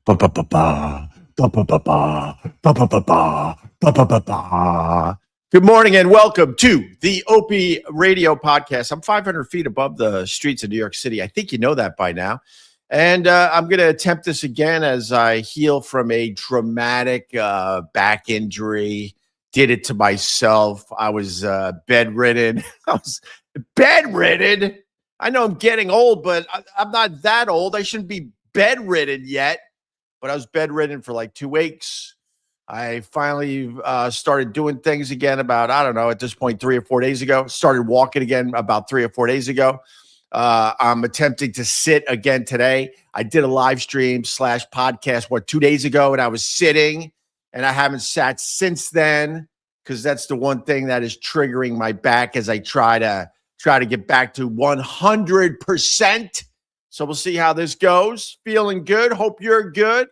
Ba ba ba ba ba ba ba ba ba ba ba ba ba ba ba ba. Good morning and welcome to the Opie Radio podcast. I'm 500 feet above the streets of New York City. I think you know that by now. And I'm going to attempt this again as I heal from a traumatic back injury. Did it to myself. I was bedridden. I was bedridden. I know I'm getting old, but I'm not that old. I shouldn't be bedridden yet. But I was bedridden for like 2 weeks. I finally started doing things again about, I don't know, at this point, 3 or 4 days ago. Started walking again about 3 or 4 days ago. I'm attempting to sit again today. I did a live stream / podcast, 2 days ago, and I was sitting, and I haven't sat since then because that's the one thing that is triggering my back as I try to get back to 100%. So we'll see how this goes. Feeling good. Hope you're good.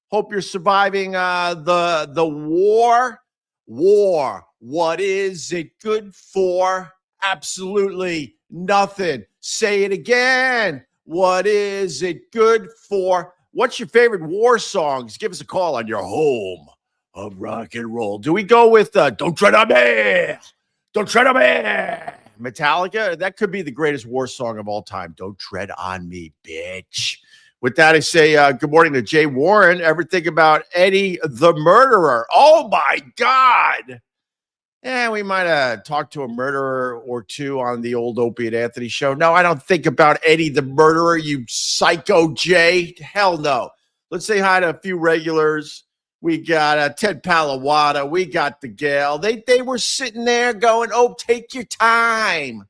Hope you're surviving the war. War. What is it good for? Absolutely nothing. Say it again. What is it good for? What's your favorite war songs? Give us a call on your home of rock and roll. Do we go with Don't Tread on Me? Don't Tread on Me. Metallica? That could be the greatest war song of all time. Don't tread on me, bitch. With that, I say good morning to Jay Warren. Ever think about Eddie the murderer? Oh, my God. Yeah, we might have talked to a murderer or two on the old Opie and Anthony show. No, I don't think about Eddie the murderer, you psycho Jay. Hell no. Let's say hi to a few regulars. We got Ted Palawada. We got the gal. They were sitting there going, oh, take your time.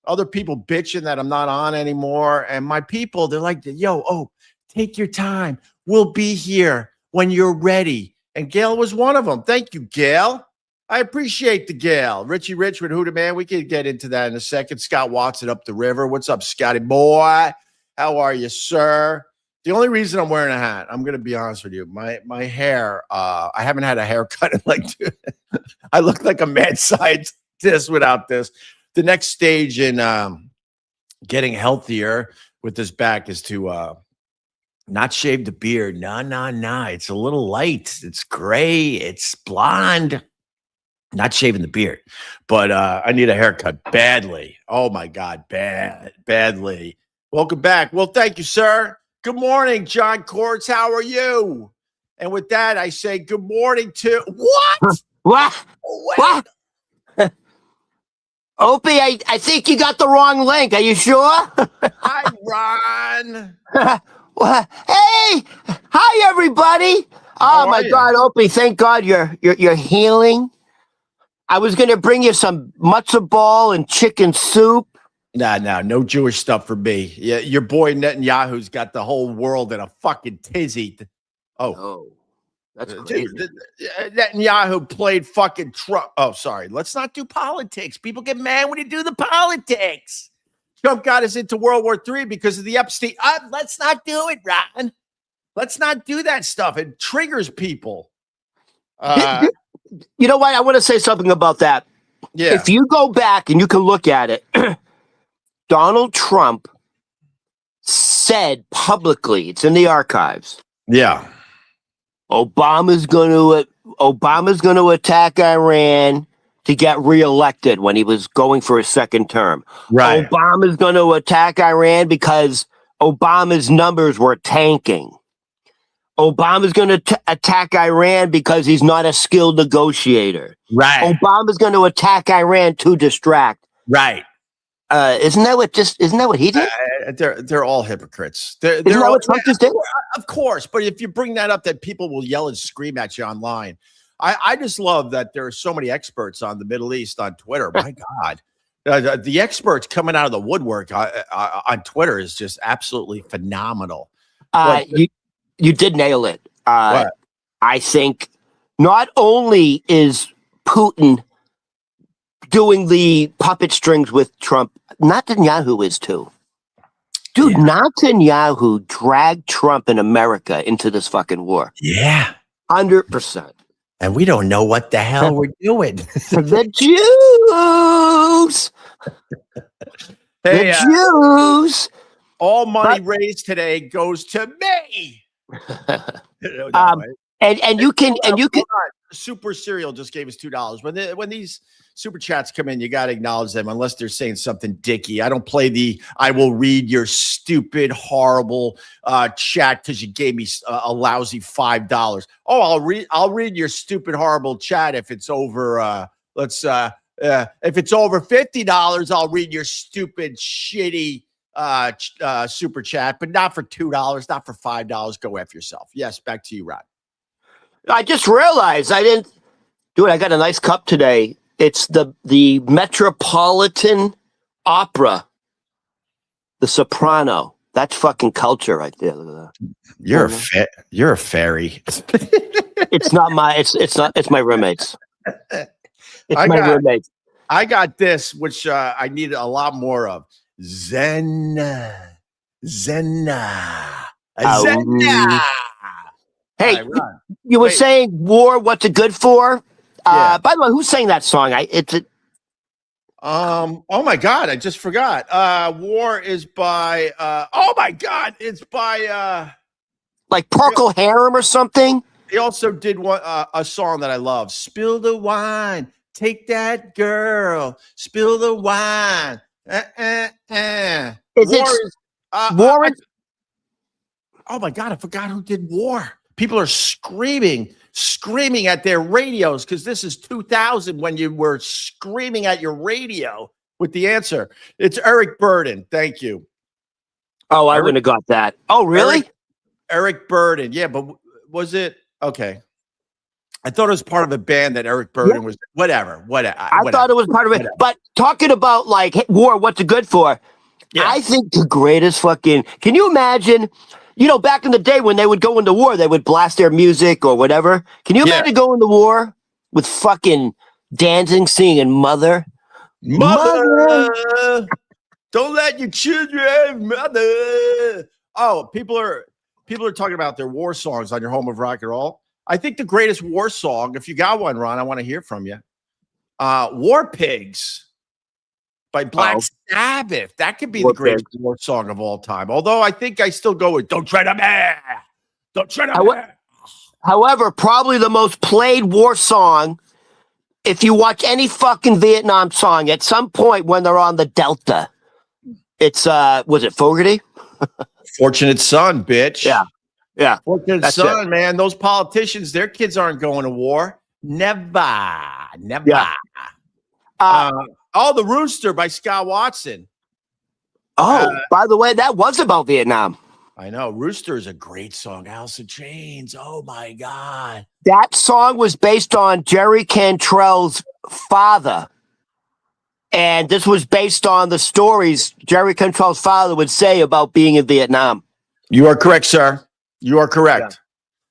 Other people bitching that I'm not on anymore. And my people, they're like, yo, oh, take your time. We'll be here when you're ready. And Gail was one of them. Thank you, Gail. I appreciate the Gail. Richie Richmond, Huda Man. We can get into that in a second. Scott Watson up the river. What's up, Scotty boy? How are you, sir? The only reason I'm wearing a hat, I'm going to be honest with you, my hair, I haven't had a haircut in like I look like a mad scientist without this. The next stage in getting healthier with this back is to not shave the beard. No. It's a little light. It's gray. It's blonde. Not shaving the beard. But I need a haircut badly. Oh, my God. Badly. Welcome back. Well, thank you, sir. Good morning, John Courts. How are you? And with that, I say good morning to what? What? Opie, I think you got the wrong link. Are you sure? Hi, Ron. Hey, hi, everybody. Oh, my God, Opie, thank God you're healing. I was going to bring you some matzo ball and chicken soup. No Jewish stuff for me. Yeah, your boy Netanyahu's got the whole world in a fucking tizzy. Oh, that's crazy. Netanyahu played fucking Trump. Oh, sorry. Let's not do politics. People get mad when you do the politics. Trump got us into World War III because of the Epstein. Let's not do it, Ron. Let's not do that stuff. It triggers people. You know what? I want to say something about that. Yeah. If you go back and you can look at it, Donald Trump said publicly, it's in the archives. Yeah. Obama's going to attack Iran to get reelected when he was going for his second term. Right. Obama's going to attack Iran because Obama's numbers were tanking. Obama's going to attack Iran because he's not a skilled negotiator. Right. Obama's going to attack Iran to distract. Right. Isn't that what he did? They're all hypocrites. Isn't that what Trump just did? Of course, but if you bring that up, that people will yell and scream at you online. I just love that there are so many experts on the Middle East on Twitter. My God, the experts coming out of the woodwork on Twitter is just absolutely phenomenal. You did nail it. I think not only is Putin doing the puppet strings with Trump, Netanyahu is too. Dude, yeah. Netanyahu dragged Trump and America into this fucking war. Yeah. 100%. And we don't know what the hell we're doing. The Jews! Hey, the Jews! All money raised today goes to me. No, right? And you can Super Cereal just gave us $2. When these super chats come in, you got to acknowledge them unless they're saying something dicky. I don't play the I will read your stupid, horrible chat because you gave me a lousy $5. Oh, I'll read your stupid, horrible chat if it's over if it's over $50, I'll read your stupid, shitty super chat, but not for $2, not for $5. Go F yourself. Yes, back to you, Rod. I just realized I didn't do it. I got a nice cup today. It's the Metropolitan Opera, The Soprano. That's fucking culture right there. Look at that. You're a fairy. It's not my. It's my roommates. Roommates. I got this, which I need a lot more of. Zenna. Hey, you were saying war. What's it good for? By the way, who sang that song? Oh my God, I just forgot. War is by. Oh my God, it's by. Like Procol Harum or something. They also did a song that I love. Spill the wine, take that girl. Spill the wine. War? Oh my God, I forgot who did War. People are screaming at their radios because this is 2000 when you were screaming at your radio with the answer. It's Eric Burden. Thank you. Oh, I wouldn't have got that. Oh, really? Eric Burden. Yeah, but was it? Okay. I thought it was part of a band that Eric Burden was. Whatever. I thought it was part of it. Whatever. But talking about like war, what's it good for? Yeah. I think the greatest fucking. Can you imagine? You know, back in the day when they would go into war, they would blast their music or whatever. Can you imagine going to war with fucking dancing, singing "Mother"? Mother, don't let your children, mother. Oh, people are talking about their war songs on your home of rock and roll. I think the greatest war song, if you got one, Ron, I want to hear from you. War Pigs by Black Sabbath. That could be the greatest war song of all time. Although I think I still go with Don't Tread on Me. Don't tread on me. However, probably the most played war song, if you watch any fucking Vietnam song, at some point when they're on the Delta, it's, was it Fogarty? Fortunate Son, bitch. Yeah. Fortunate Son, man. Those politicians, their kids aren't going to war. Never. Yeah. The Rooster by Scott Watson. By the way, that was about Vietnam. I know. Rooster is a great song. Alice in Chains. Oh, my God. That song was based on Jerry Cantrell's father. And this was based on the stories Jerry Cantrell's father would say about being in Vietnam. You are correct, sir. You are correct.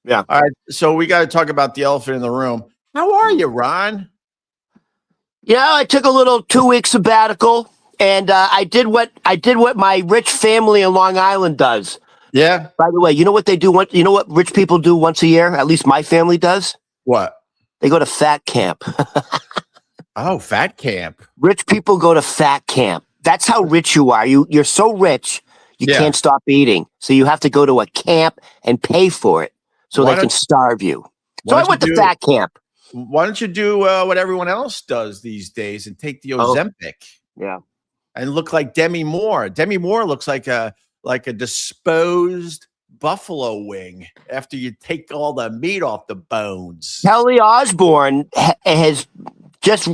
Yeah. All right. So we got to talk about the elephant in the room. How are you, Ron? Yeah, I took a little 2-week sabbatical, and I did what my rich family in Long Island does. Yeah. By the way, you know what they do? You know what rich people do once a year? At least my family does. What? They go to fat camp. Oh, fat camp. Rich people go to fat camp. That's how rich you are. You're so rich, you can't stop eating. So you have to go to a camp and pay for it so they can starve you. So I went to fat camp. Why don't you do what everyone else does these days and take the Ozempic? Yeah. And look like Demi Moore. Demi Moore looks like a disposed buffalo wing after you take all the meat off the bones. Kelly Osbourne has just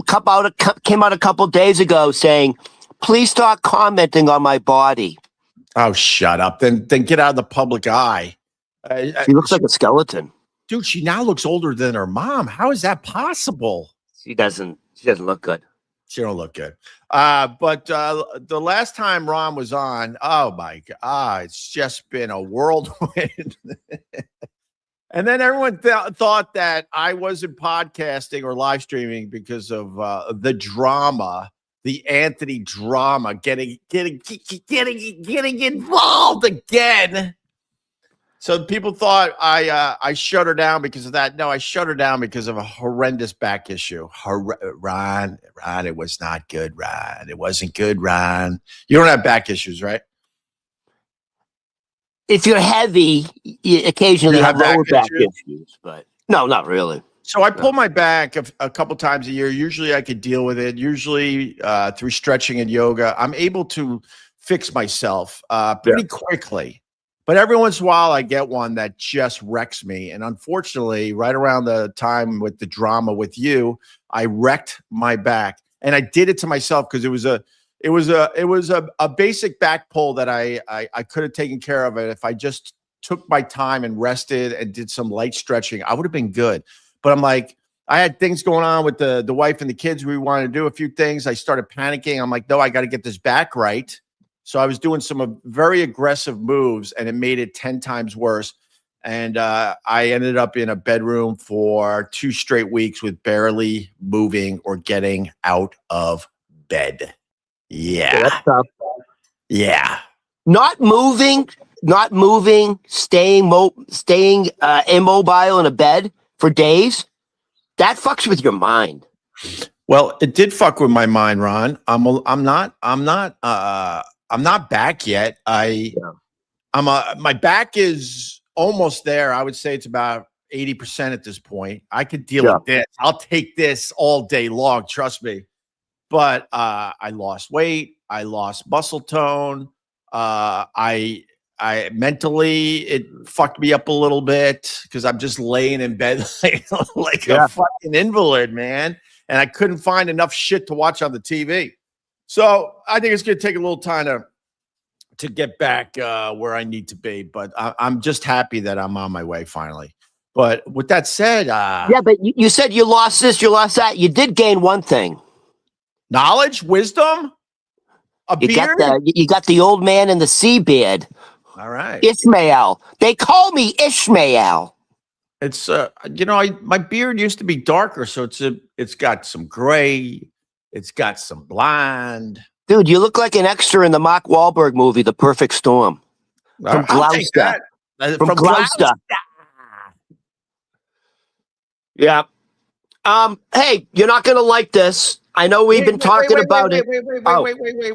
came out a couple days ago saying, "Please stop commenting on my body." Oh, shut up! Then get out of the public eye. She looks like a skeleton, dude. She now looks older than her mom. How is that possible? She doesn't look good. She don't look good. But the last time Ron was on, oh my God, it's just been a whirlwind. And then everyone thought that I wasn't podcasting or live streaming because of the drama, the Anthony drama, getting involved again. So people thought I shut her down because of that. No, I shut her down because of a horrendous back issue. Ron, it was not good, Ron. It wasn't good, Ron. You don't have back issues, right? if you're heavy, you occasionally You have have back lower back issues? issues, but no, not really. So I pull my back a couple times a year. Usually I could deal with it. Usually through stretching and yoga, I'm able to fix myself pretty quickly. But every once in a while, I get one that just wrecks me. And unfortunately, right around the time with the drama with you, I wrecked my back, and I did it to myself because it was a basic back pull that I could have taken care of it if I just took my time and rested and did some light stretching. I would have been good. But I'm like, I had things going on with the wife and the kids. We wanted to do a few things. I started panicking. I'm like, no, I got to get this back right. So I was doing some very aggressive moves, and it made it 10 times worse. And I ended up in a bedroom for 2 straight weeks with barely moving or getting out of bed. Yeah. That's tough. Yeah. Not moving, staying immobile in a bed for days. That fucks with your mind. Well, it did fuck with my mind, Ron. I'm not back yet. My back is almost there. I would say it's about 80% at this point. I could deal with this. I'll take this all day long. Trust me. But I lost weight. I lost muscle tone. I mentally, it fucked me up a little bit because I'm just laying in bed like a fucking invalid, man. And I couldn't find enough shit to watch on the TV. So I think it's going to take a little time to get back where I need to be. But I'm just happy that I'm on my way finally. But with that said, but you said you lost this, you lost that. You did gain one thing. Knowledge, wisdom, beard. You got the old man and the sea beard. All right. Ishmael. They call me Ishmael. It's my beard used to be darker, so it's got some gray, it's got some blonde. Dude, you look like an extra in the Mark Wahlberg movie, The Perfect Storm. From Gloucester. From Gloucester. Yeah. Hey, you're not gonna like this. I know we've been talking about it.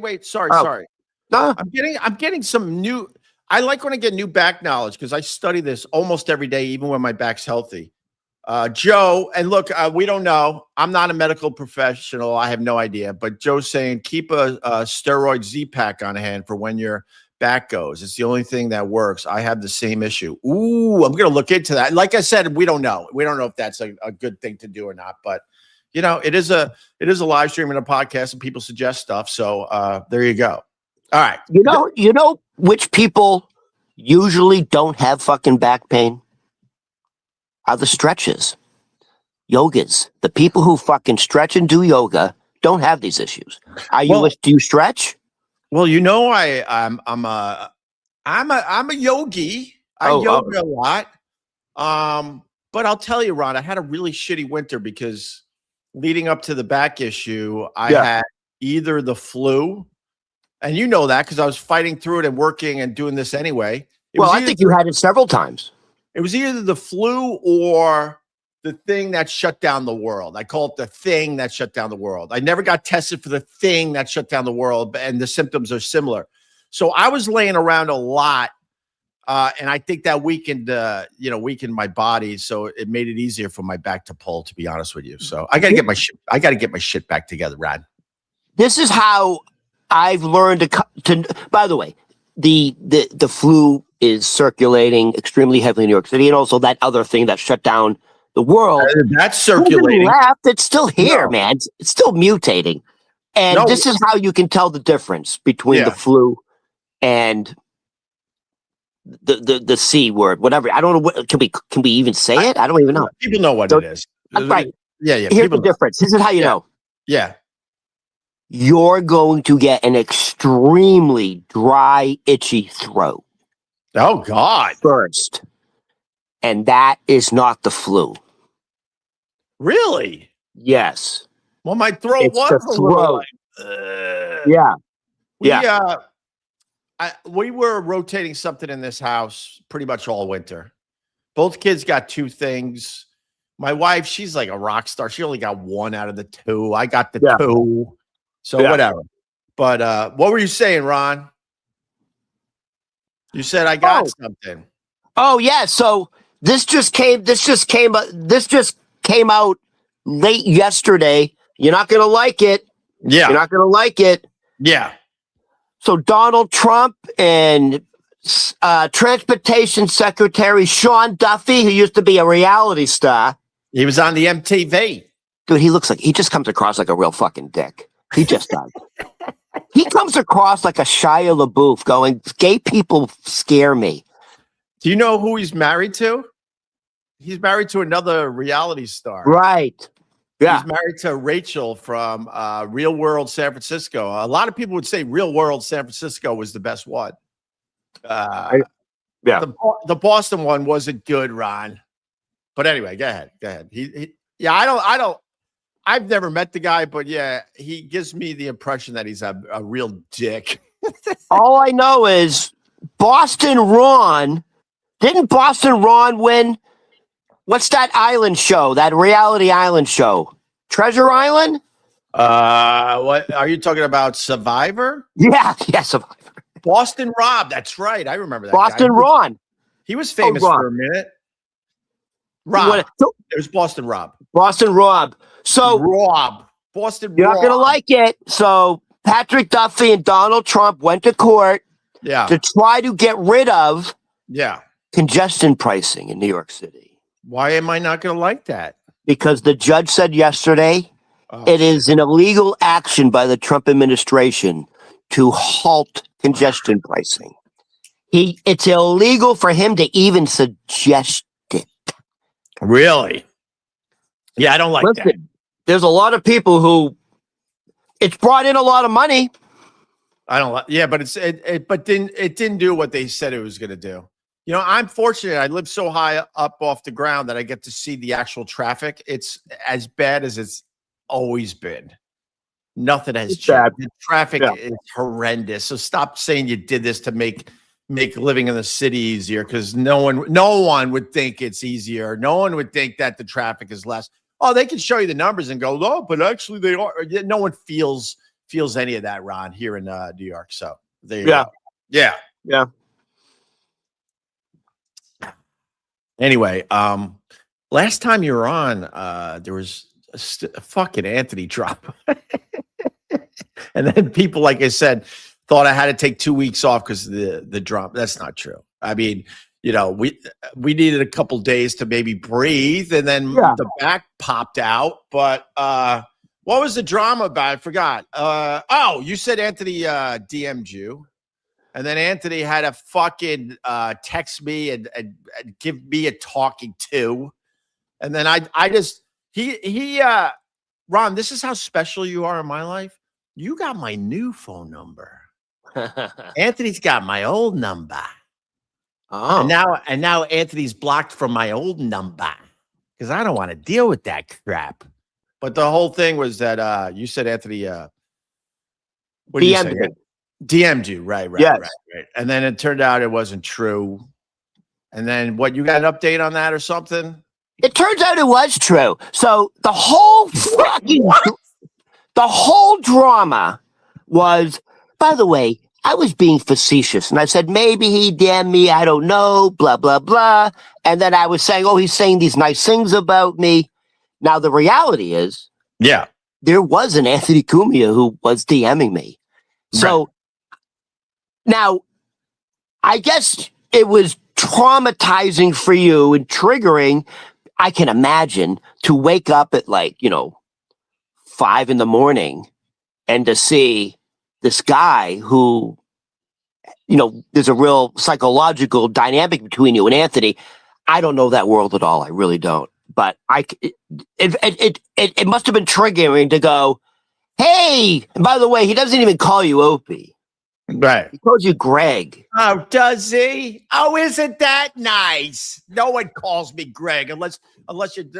Wait. Sorry. No. I'm getting some new. I like when I get new back knowledge because I study this almost every day, even when my back's healthy. Joe, and look, we don't know. I'm not a medical professional. I have no idea. But Joe's saying keep a steroid Z-Pack on hand for when your back goes. It's the only thing that works. I have the same issue. Ooh, I'm going to look into that. Like I said, we don't know. We don't know if that's a good thing to do or not. But it is a live stream and a podcast, and people suggest stuff. So there you go. All right. You know which people usually don't have fucking back pain? Are the stretches, yogas. The people who fucking stretch and do yoga don't have these issues. Do you stretch? Well, I'm a yogi. I yoga a lot. But I'll tell you, Ron, I had a really shitty winter because leading up to the back issue, I had either the flu, and you know that because I was fighting through it and working and doing this anyway. I think you had it several times. It was either the flu or the thing that shut down the world. I call it the thing that shut down the world. I never got tested for the thing that shut down the world, and the symptoms are similar. So I was laying around a lot, and I think that weakened my body. So it made it easier for my back to pull, to be honest with you. So I got to get my shit back together, Rod. This is how I've learned to. By the way, the flu is circulating extremely heavily in New York City, and also that other thing that shut down the world. That's circulating. It's still here, man. It's still mutating. And this is how you can tell the difference between the flu and the C word, whatever. I don't know. What, can we even say it? I don't even know. People know what it is. Right. Yeah. Here's the difference. This is how you know. Yeah. You're going to get an extremely dry, itchy throat. Oh, God. First. And that is not the flu. Really? Yes. Well, my throat was the throat. We were rotating something in this house pretty much all winter. Both kids got 2 things. My wife, she's like a rock star. She only got 1 out of the 2. I got the 2. So whatever. But what were you saying, Ron? You said I got something. Oh yeah. So this just came out late yesterday. You're not gonna like it. Yeah. You're not gonna like it. Yeah. So Donald Trump and Transportation Secretary Sean Duffy, who used to be a reality star. He was on the MTV. Dude, he just comes across like a real fucking dick. He just does. He comes across like a Shia LaBeouf going, gay people scare me. Do you know who he's married to? He's married to another reality star. Right. Yeah. He's married to Rachel from Real World San Francisco. A lot of people would say Real World San Francisco was the best one. Yeah. The Boston one wasn't good, Ron. But anyway, go ahead. I've never met the guy, but yeah, he gives me the impression that he's a real dick. All I know is Boston Ron. Didn't Boston Ron win? What's that island show? That reality island show? Treasure Island? What are you talking about? Survivor? Yeah, Survivor. Boston Rob. That's right. I remember that. Boston guy. Ron. He was famous for a minute. Rob. It was Boston Rob. Boston Rob. So Boston you're Rob. not gonna like it. So Patrick Duffy and Donald Trump went to court to try to get rid of congestion pricing in New York City. Why am I not gonna like that? Because the judge said yesterday it is an illegal action by the Trump administration to halt congestion pricing. It's illegal for him to even suggest it. Really? Yeah, I don't like that. There's a lot of people who it's brought in a lot of money. I don't like. Yeah, but it didn't do what they said it was going to do. You know, I'm fortunate. I live so high up off the ground that I get to see the actual traffic. It's as bad as it's always been. Nothing has changed. The traffic is horrendous. So stop saying you did this to make living in the city easier, because no one would think it's easier. No one would think that the traffic is less. Oh, they can show you the numbers and go, no, but actually they are. No one feels any of that, Ron, here in New York. So there you go. Yeah. Anyway, last time you were on, there was a fucking Anthony drop. And then people, like I said, thought I had to take 2 weeks off because of the drop. That's not true. I mean, you know, we needed a couple days to maybe breathe, and then the back popped out. But what was the drama about? I forgot. You said Anthony DM'd you. And then Anthony had to fucking text me and give me a talking to. And then Ron, this is how special you are in my life. You got my new phone number. Anthony's got my old number. Oh. And now Anthony's blocked from my old number because I don't want to deal with that crap. But the whole thing was that you said Anthony what did you say? DM'd you, right. And then it turned out it wasn't true. And then what, you got an update on that or something? It turns out it was true. So the whole drama was, by the way, I was being facetious. And I said, maybe he DM'd me, I don't know, blah, blah, blah. And then I was saying, oh, he's saying these nice things about me. Now, the reality is, there was an Anthony Cumia who was DMing me. So now, I guess it was traumatizing for you and triggering, I can imagine, to wake up at 5 a.m. and to see this guy who, there's a real psychological dynamic between you and Anthony. I don't know that world at all. I really don't. But it must have been triggering to go, hey, and by the way, he doesn't even call you Opie. Right. He calls you Greg. Oh, does he? Oh, isn't that nice? No one calls me Greg unless you.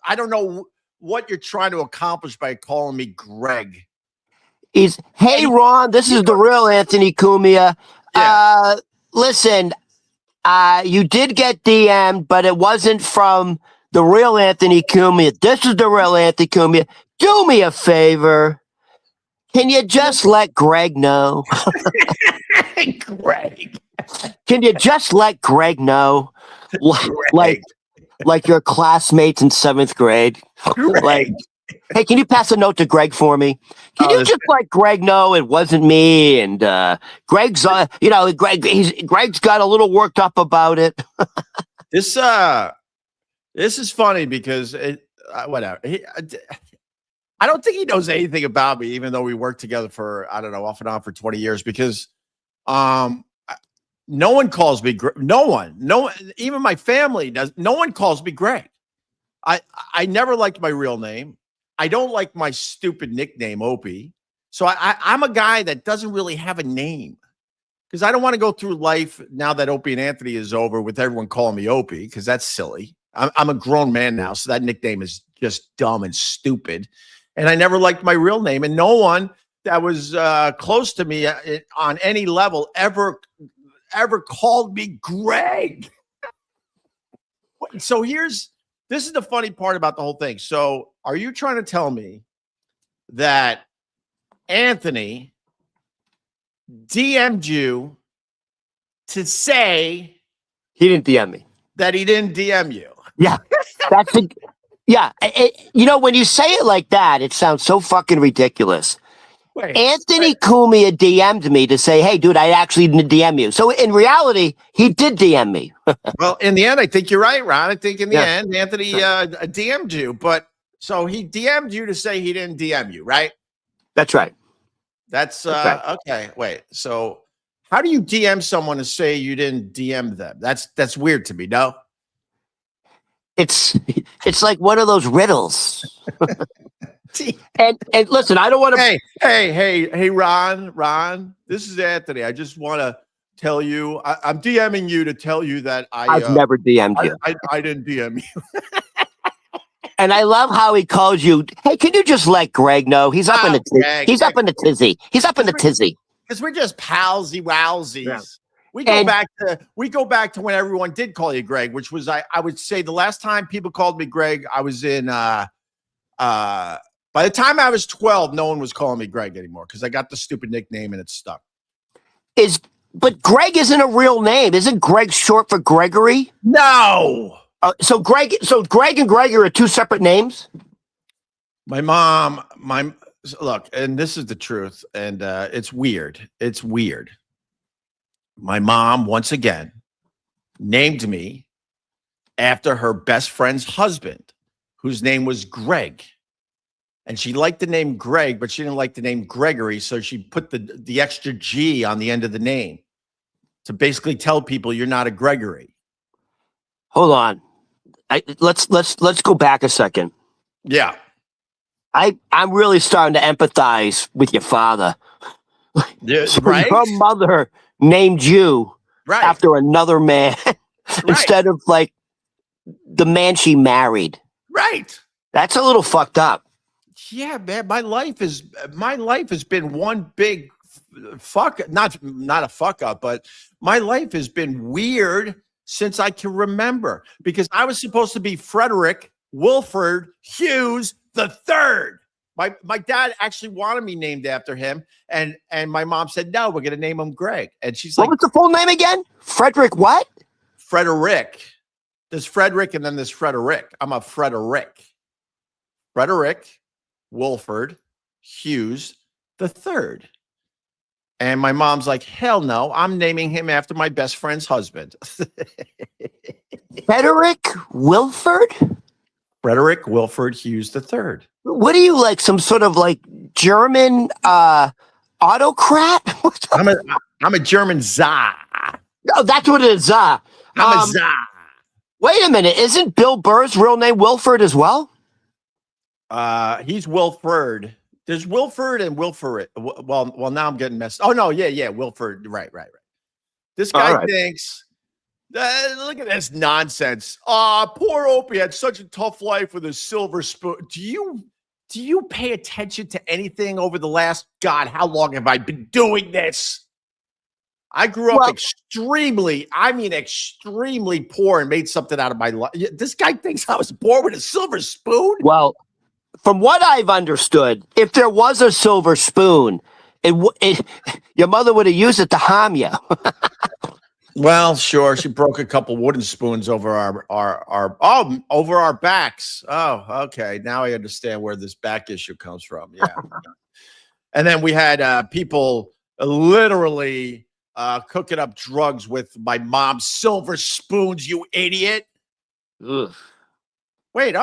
I don't know what you're trying to accomplish by calling me Greg. Hey, Ron, this is the real Anthony Cumia. Yeah. Listen, you did get DM'd, but it wasn't from the real Anthony Cumia. This is the real Anthony Cumia. Do me a favor. Can you just let Greg know? Greg. Can you just let Greg know? Like your classmates in 7th grade. Greg. Like, hey, can you pass a note to Greg for me? Can you just let Greg know it wasn't me? And Greg's, Greg's got a little worked up about it. This is funny because whatever. I don't think he knows anything about me, even though we worked together for, I don't know, off and on for 20 years, because no one calls me no one, even my family does. No one calls me Greg. I never liked my real name. I don't like my stupid nickname, Opie. So I'm a guy that doesn't really have a name, because I don't want to go through life now that Opie and Anthony is over with everyone calling me Opie, because that's silly. I'm a grown man now, so that nickname is just dumb and stupid. And I never liked my real name, and no one that was close to me on any level ever called me Greg. So this is the funny part about the whole thing. So are you trying to tell me that Anthony DM'd you to say he didn't DM me? That he didn't DM you? Yeah, when you say it like that, it sounds so fucking ridiculous. Anthony Cumia DM'd me to say, hey, dude, I actually didn't DM you. So in reality, he did DM me. Well, in the end, I think you're right, Ron. I think in the end, Anthony DM'd you. But so he DM'd you to say he didn't DM you, right? That's right. That's right. Okay. Wait. So how do you DM someone to say you didn't DM them? That's weird to me, no? It's like one of those riddles. And listen, I don't want to. Hey, Ron, this is Anthony. I just want to tell you, I'm DMing you to tell you that I've never DM'd you. I didn't DM you. And I love how he calls you. Hey, can you just let Greg know he's up in the he's up in the tizzy. He's up in the tizzy. Because we're just palsy wowsies. Yeah. We go back to when everyone did call you Greg, which was I would say the last time people called me Greg, I was in by the time I was 12, no one was calling me Greg anymore because I got the stupid nickname and it stuck. But Greg isn't a real name. Isn't Greg short for Gregory? No. So Greg and Gregory are two separate names? Look, and this is the truth, and it's weird. It's weird. My mom, once again, named me after her best friend's husband, whose name was Greg. And she liked the name Greg, but she didn't like the name Gregory, so she put the extra G on the end of the name to basically tell people you're not a Gregory. Hold on. Let's go back a second. Yeah. I'm really starting to empathize with your father. Yeah, so right? Your mother named you after another man instead of like the man she married. Right. That's a little fucked up. Yeah, man. My life has been one big not a fuck up, but my life has been weird since I can remember, because I was supposed to be Frederick Wilford Hughes III. My dad actually wanted me named after him, and my mom said, no, we're going to name him Greg. And she's like, what was the full name again? Frederick what? Frederick. There's Frederick and then there's Frederick. I'm a Frederick. Frederick Wilford Hughes III. And my mom's like, hell no, I'm naming him after my best friend's husband. Frederick Wilford? Frederick Wilford Hughes III. What are you, like some sort of like German autocrat? I'm a German Tsar. Oh, that's what it is. I'm a Tsar. Wait a minute. Isn't Bill Burr's real name Wilford as well? He's Wilford. There's Wilford and Wilford. Well, now I'm getting messed. Oh no, yeah, Wilford. Right. This guy thinks. Look at this nonsense. Poor Opie had such a tough life with a silver spoon. Do you pay attention to anything over the last, God, how long have I been doing this? I grew up extremely poor and made something out of my life. This guy thinks I was born with a silver spoon? Well, from what I've understood, if there was a silver spoon, your mother would have used it to harm you. Well, sure. She broke a couple wooden spoons over over our backs. Oh, okay. Now I understand where this back issue comes from. Yeah. And then we had people literally cooking up drugs with my mom's silver spoons, you idiot. Ugh. Wait,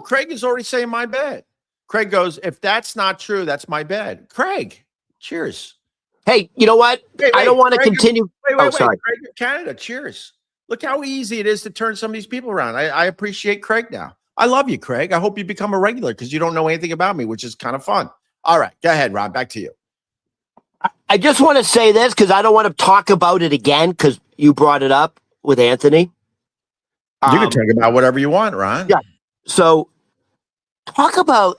Craig is already saying my bed. Craig goes, if that's not true, that's my bed. Craig, cheers. Hey, you know what? I don't want to continue. Wait. Sorry. Craig of Canada, cheers. Look how easy it is to turn some of these people around. I appreciate Craig now. I love you, Craig. I hope you become a regular because you don't know anything about me, which is kind of fun. All right, go ahead, Ron. Back to you. I just want to say this because I don't want to talk about it again because you brought it up with Anthony. You can talk about whatever you want, Ron. Yeah. So talk about,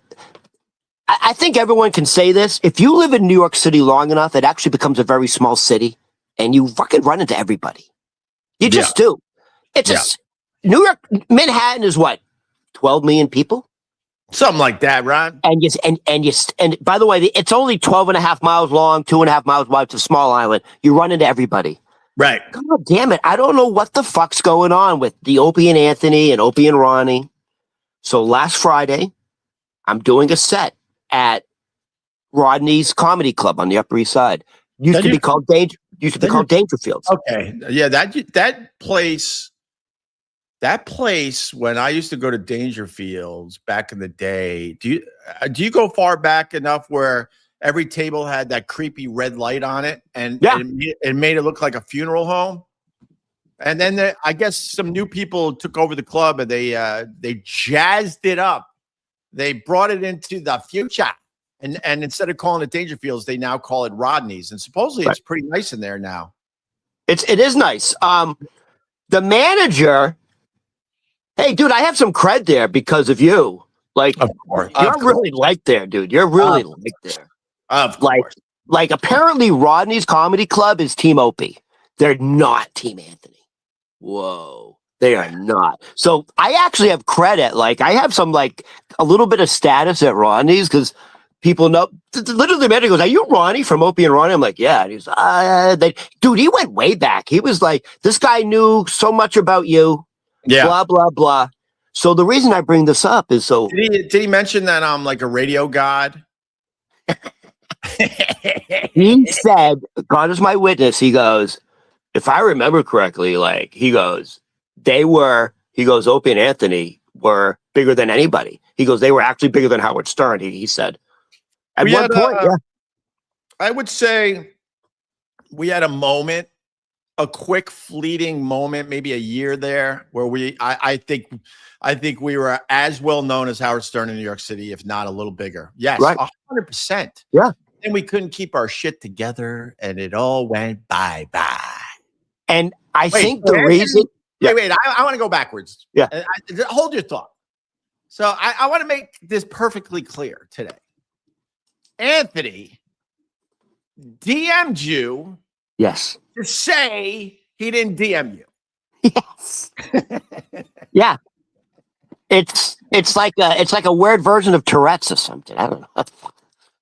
I think everyone can say this. If you live in New York City long enough, it actually becomes a very small city and you fucking run into everybody. You just do. It's just New York, Manhattan is what? 12 million people? Something like that, Ron. And by the way, it's only 12 and a half miles long, 2.5 miles wide. It's a small island. You run into everybody. Right. God damn it. I don't know what the fuck's going on with the Opie and Anthony and Opie and Ronnie. So last Friday, I'm doing a set at Rodney's Comedy Club on the Upper East Side. Used to be called Dangerfields. Okay. Yeah, that place when I used to go to Dangerfields back in the day, do you go far back enough where every table had that creepy red light on it and it made it look like a funeral home? And then I guess some new people took over the club and they jazzed it up. They brought it into the future. And instead of calling it Dangerfields, they now call it Rodney's. And supposedly it's pretty nice in there now. It is nice. The manager, hey, dude, I have some cred there because of you. Like, you're really liked there, dude. You're really liked there. Of course. Like apparently Rodney's Comedy Club is Team Opie. They're not Team Anthony. Whoa. They are not. So I actually have credit. Like I have some like a little bit of status at Rodney's because people know. Literally the manager goes, "Are you Ronnie from Opie and Ronnie?" I'm like, "Yeah." And he's dude, he went way back. He was like, "This guy knew so much about you." Yeah. Blah, blah, blah. So the reason I bring this up is so did he mention that I'm like a radio god? He said, God is my witness. He goes, if I remember correctly, like he goes, Opie and Anthony were bigger than anybody. He goes, they were actually bigger than Howard Stern. He said, at one point, I would say we had a moment, a quick fleeting moment, maybe a year there where I think we were as well known as Howard Stern in New York City, if not a little bigger. Yes, right. 100%. Yeah. And we couldn't keep our shit together and it all went bye-bye. And I think the reason... Wait, I want to go backwards. Yeah. Hold your thought. So I want to make this perfectly clear today. Anthony DM'd you. Yes. To say he didn't DM you. Yes. Yeah. It's like a weird version of Tourette's or something. I don't know.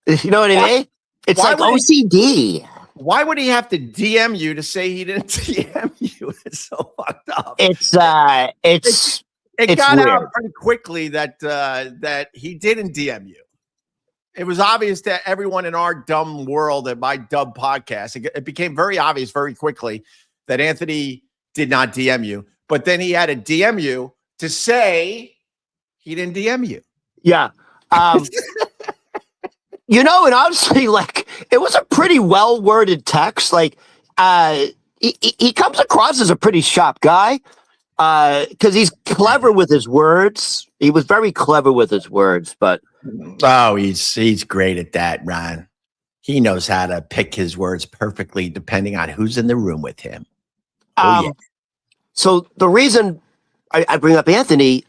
You know what I mean? It's like OCD. Why would he have to DM you to say he didn't DM you? It's so fucked up. It got weird. out pretty quickly that he didn't DM you. It was obvious to everyone in our dumb world at my dumb podcast. It became very obvious very quickly that Anthony did not DM you, but then he had to DM you to say he didn't DM you. Yeah. You know, and honestly, like, it was a pretty well-worded text. Like, he comes across as a pretty sharp guy because he's clever with his words. He was very clever with his words, but... Oh, he's great at that, Ron. He knows how to pick his words perfectly depending on who's in the room with him. Yeah. So the reason I bring up Anthony...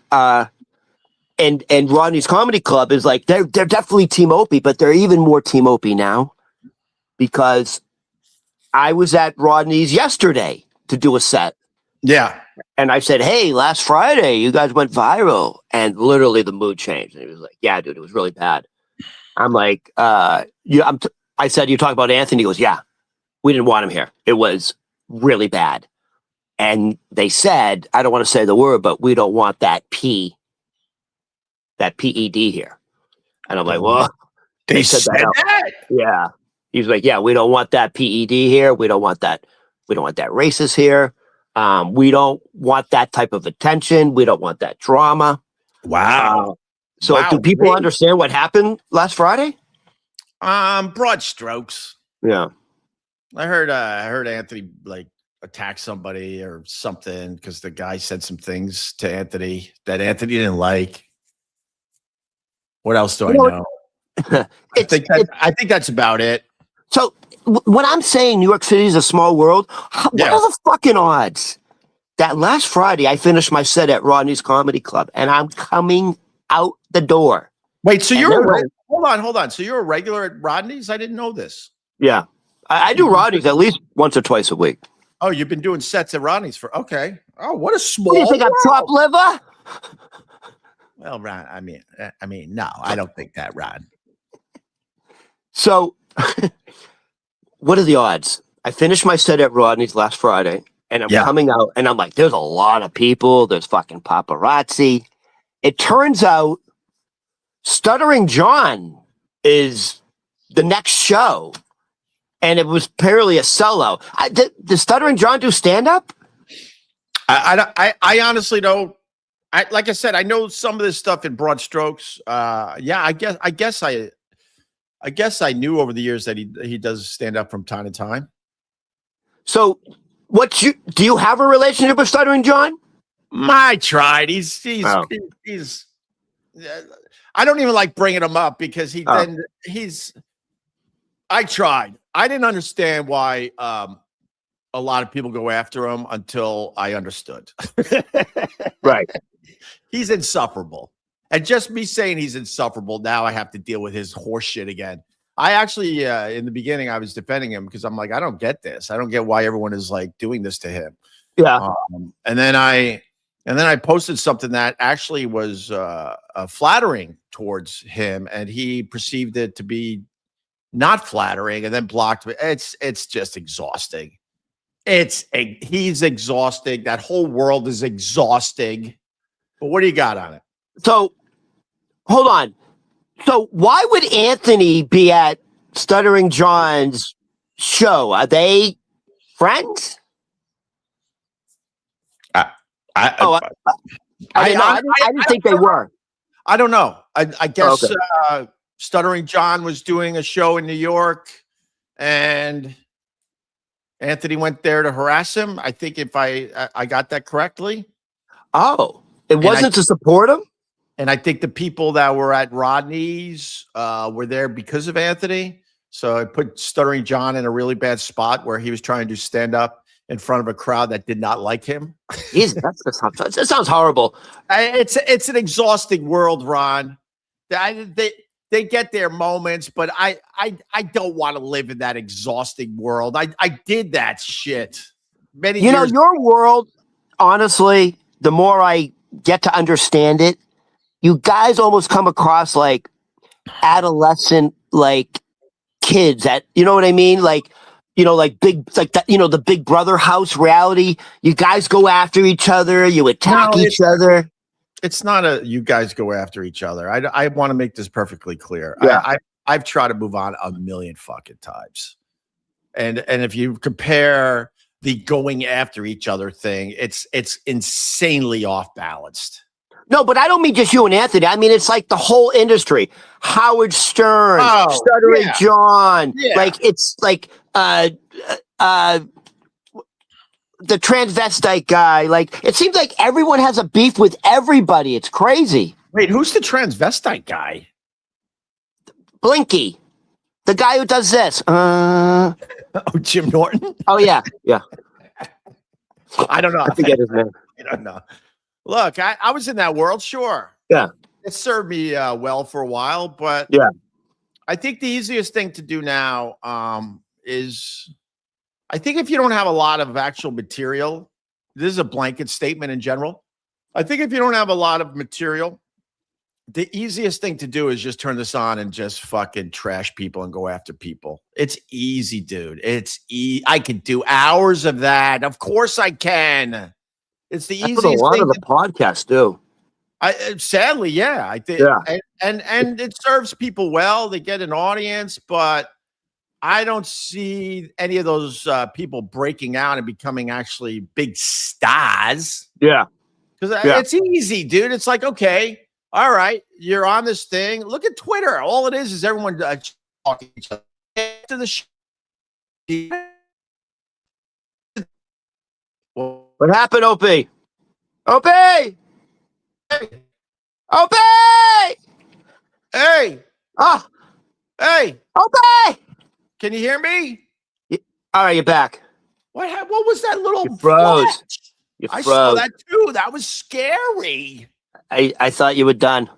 And Rodney's Comedy Club is like they're definitely Team Opie, but they're even more Team Opie now because I was at Rodney's yesterday to do a set. Yeah. And I said, "Hey, last Friday you guys went viral," and literally the mood changed. And he was like, "Yeah, dude, it was really bad." I'm like, I said, "You talk about Anthony?" He goes, "Yeah, we didn't want him here. It was really bad." And they said, I don't want to say the word, but we don't want that PED here. And I'm like, well, They said that. that? Yeah. He's like, yeah, we don't want that PED here. We don't want that. We don't want that racist here. We don't want that type of attention. We don't want that drama. Wow. Do people understand what happened last Friday? Broad strokes. Yeah. I heard Anthony like attack somebody or something because the guy said some things to Anthony that Anthony didn't like. What else do I know? I think that's about it. So when I'm saying New York City is a small world, what are the fucking odds that last Friday I finished my set at Rodney's Comedy Club and I'm coming out the door? Wait, so hold on. So you're a regular at Rodney's? I didn't know this. Yeah. I do Rodney's at least once or twice a week. Oh, you've been doing sets at Rodney's okay. Oh, what a small What do you think, I'm chopped liver? Well, Ron, I mean, no, I don't think that, Ron. So, what are the odds? I finished my set at Rodney's last Friday, and I'm coming out, and I'm like, there's a lot of people. There's fucking paparazzi. It turns out Stuttering John is the next show, and it was apparently a sellout. Does Stuttering John do stand-up? I honestly don't. Like I said, I know some of this stuff in broad strokes. I guess I knew over the years that he does stand up from time to time. So, do you have a relationship with Stuttering John? I tried. He's I don't even like bringing him up because I tried. I didn't understand why a lot of people go after him until I understood. Right. He's insufferable. And just me saying he's insufferable, now I have to deal with his horse shit again. I actually, in the beginning, I was defending him because I'm like, I don't get this. I don't get why everyone is like doing this to him. Yeah. And then I posted something that actually was flattering towards him, and he perceived it to be not flattering, and then blocked me. It's just exhausting. He's exhausting. That whole world is exhausting. But what do you got on it? So, hold on. So, why would Anthony be at Stuttering John's show? Are they friends? I didn't think they were. I don't know. I guess Stuttering John was doing a show in New York, and Anthony went there to harass him. I think if I got that correctly. Oh, it wasn't to support him? And I think the people that were at Rodney's were there because of Anthony. So it put Stuttering John in a really bad spot where he was trying to stand up in front of a crowd that did not like him. Jesus, that sounds horrible. It's an exhausting world, Ron. They get their moments, but I don't want to live in that exhausting world. I did that shit many years. Your world, honestly, the more I get to understand it, you guys almost come across like adolescent, like kids at, you know what I mean? Like big, like that, the Big Brother house reality. You guys go after each other. You attack each other. It's not you guys go after each other. I want to make this perfectly clear. Yeah. I've tried to move on a million fucking times. And if you compare the going after each other thing, it's insanely off balanced. No, but I don't mean just you and Anthony. I mean, it's like the whole industry. Howard Stern, Stuttering John. Yeah. Like, it's like the transvestite guy. Like, it seems like everyone has a beef with everybody. It's crazy. Wait, who's the transvestite guy? Blinky. The guy who does this. Oh, Jim Norton? Oh, yeah. Yeah. I don't know. I forget his name. I don't know. Look, I was in that world, sure. Yeah. It served me well for a while, but yeah, I think the easiest thing to do now is, I think if you don't have a lot of actual material, this is a blanket statement in general. I think if you don't have a lot of material, the easiest thing to do is just turn this on and just fucking trash people and go after people. It's easy, dude. I could do hours of that. Of course I can. It's the That's easiest what a lot thing of the podcasts do. Sadly, yeah. I think and it serves people well. They get an audience, but I don't see any of those people breaking out and becoming actually big stars. Yeah. Because it's easy, dude. It's like, okay, all right, you're on this thing. Look at Twitter. All it is everyone talking to each other. To the What happened, Opie? Opie! Hey! Opie! Hey! Oh! Hey! Opie! Can you hear me? All right, you're back. What was that little You froze. You I froze. saw that too. That was scary. I thought you were done.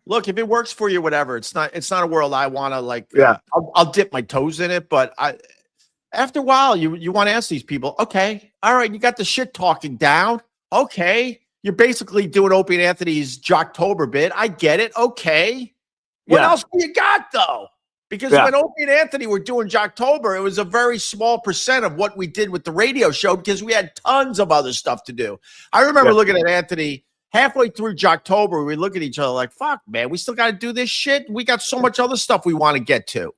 Look, if it works for you, whatever. It's not a world I want to like. Yeah. I'll dip my toes in it, but after a while, you want to ask these people, okay, all right, you got the shit talking down. Okay. You're basically doing Opie and Anthony's Jocktober bit. I get it. Okay. What else do you got though? Because when Opie and Anthony were doing Jocktober, it was a very small percent of what we did with the radio show because we had tons of other stuff to do. I remember looking at Anthony halfway through Jocktober. We look at each other like, fuck, man, we still got to do this shit. We got so much other stuff we want to get to.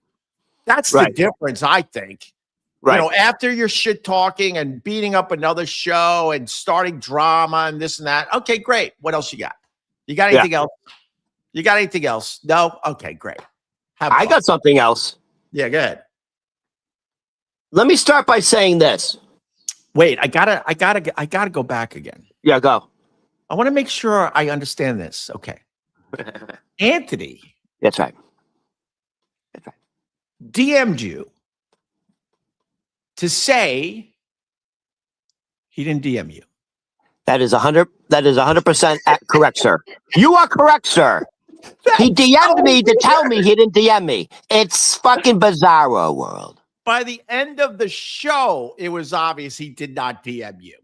That's the difference, I think. Right. You know, after you're shit talking and beating up another show and starting drama and this and that. Okay, great. What else you got? You got anything else? You got anything else? No? Okay, great. I got something else. Yeah, go ahead. Let me start by saying this. Wait, I gotta go back again. Yeah, go. I want to make sure I understand this. Okay. Anthony. That's right. DM'd you to say he didn't DM you. That is 100% correct, sir. You are correct, sir. He DM'd me to tell me he didn't DM me. It's fucking bizarro world. By the end of the show, it was obvious he did not DM you.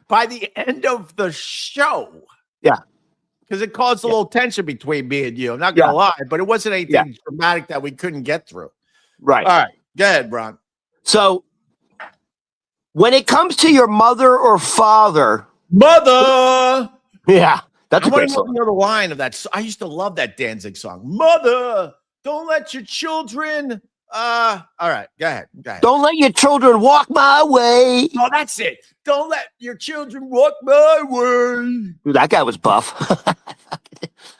By the end of the show. Yeah. Because it caused a little tension between me and you. I'm not going to lie, but it wasn't anything dramatic that we couldn't get through. Right. All right. Go ahead, Bron. So, when it comes to your mother or father. Mother! Yeah. That's I a great song. I know the line of that. I used to love that Danzig song. Mother, don't let your children. All right, go ahead. Don't let your children walk my way. Oh, that's it. Don't let your children walk my way. Dude, that guy was buff.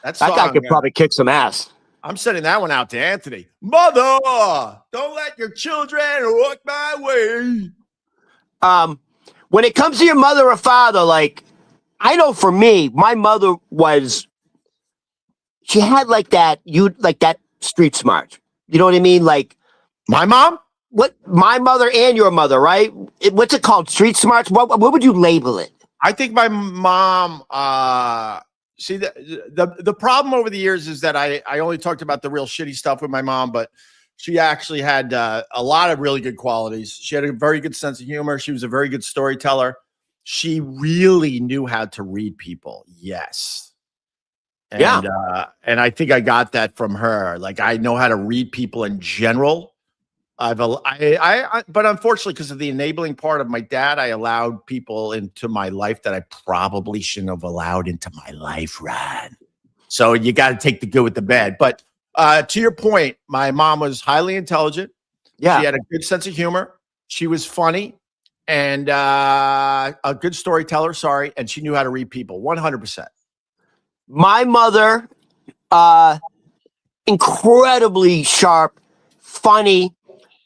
that guy could probably kick some ass. I'm sending that one out to Anthony. Mother, don't let your children walk my way. When it comes to your mother or father, like, I know for me, my mother she had like that street smart. You know what I mean? Like my mom? What my mother and your mother, right? What's it called? Street smarts? What would you label it? I think my mom, see the problem over the years is that I only talked about the real shitty stuff with my mom, but she actually had a lot of really good qualities. She had a very good sense of humor. She was a very good storyteller. She really knew how to read people. Yes. And, and I think I got that from her. Like, I know how to read people in general. But unfortunately, because of the enabling part of my dad, I allowed people into my life that I probably shouldn't have allowed into my life, Rod. So you got to take the good with the bad. But to your point, my mom was highly intelligent. Yeah. She had a good sense of humor. She was funny. And a good storyteller, and she knew how to read people, 100%. My mother, incredibly sharp, funny,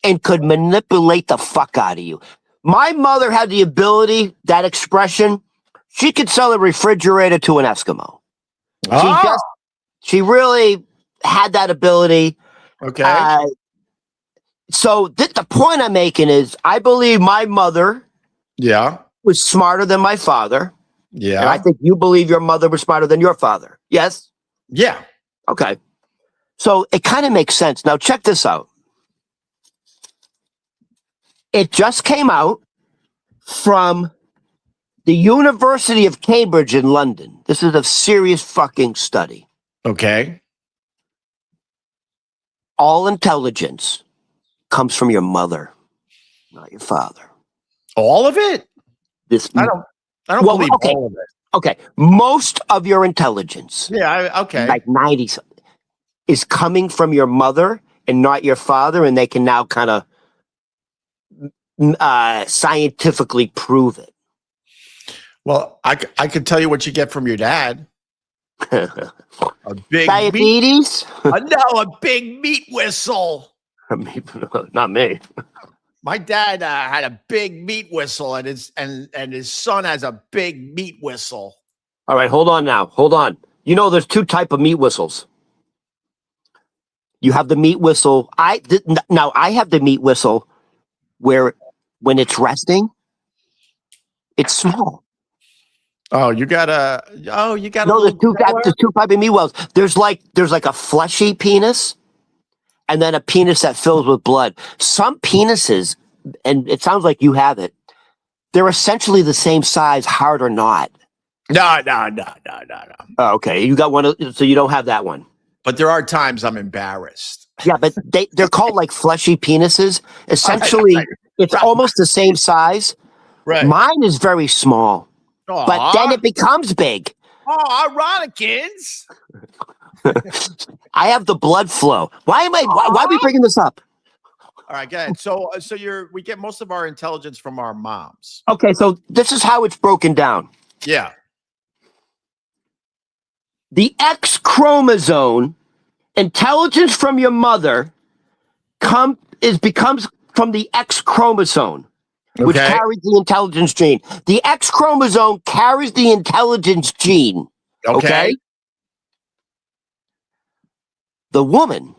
and could manipulate the fuck out of you. My mother had the ability, that expression, she could sell a refrigerator to an Eskimo. She really had that ability. Okay. So the point I'm making is I believe my mother was smarter than my father. Yeah. And I think you believe your mother was smarter than your father. Yes? Yeah. Okay. So it kind of makes sense. Now check this out. It just came out from The University of Cambridge in London. This is a serious fucking study. Okay. All intelligence comes from your mother, not your father. All of it? I don't believe all of it. Okay. Most of your intelligence. Yeah, okay. Like 90 is coming from your mother and not your father, and they can now kind of scientifically prove it. Well, I could tell you what you get from your dad. A big Diabetes? No, a big meat whistle. Not me. My dad had a big meat whistle, and his son has a big meat whistle. All right, hold on now. Hold on. You know, there's two type of meat whistles. You have the meat whistle. I have the meat whistle where when it's resting, it's small. Oh, you got a. No, there's two type of meat whistles. There's like a fleshy penis, and then a penis that fills with blood. Some penises, and it sounds like you have it, they're essentially the same size, hard or not. No. Oh, okay, you got one, so you don't have that one. But there are times I'm embarrassed. Yeah, but they're called like fleshy penises. Essentially, it's almost the same size. Right. Mine is very small, but then it becomes big. Oh, ironic, kids. I have the blood flow. Why are we bringing this up? All right, go ahead. So we get most of our intelligence from our moms. Okay, so this is how it's broken down. Yeah. The X chromosome, intelligence from your mother, becomes from the X chromosome, which carries the intelligence gene. The X chromosome carries the intelligence gene. Okay? The woman,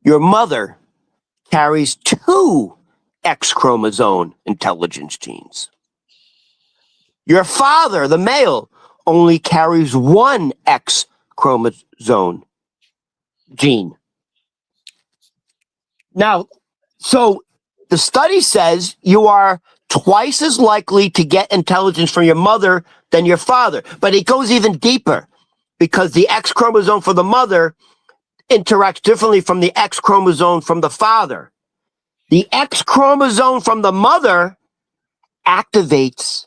your mother, carries two X chromosome intelligence genes. Your father, the male, only carries one X chromosome gene. Now, so the study says you are twice as likely to get intelligence from your mother than your father, but it goes even deeper because the X chromosome for the mother interacts differently from the X chromosome from the father. The X chromosome from the mother activates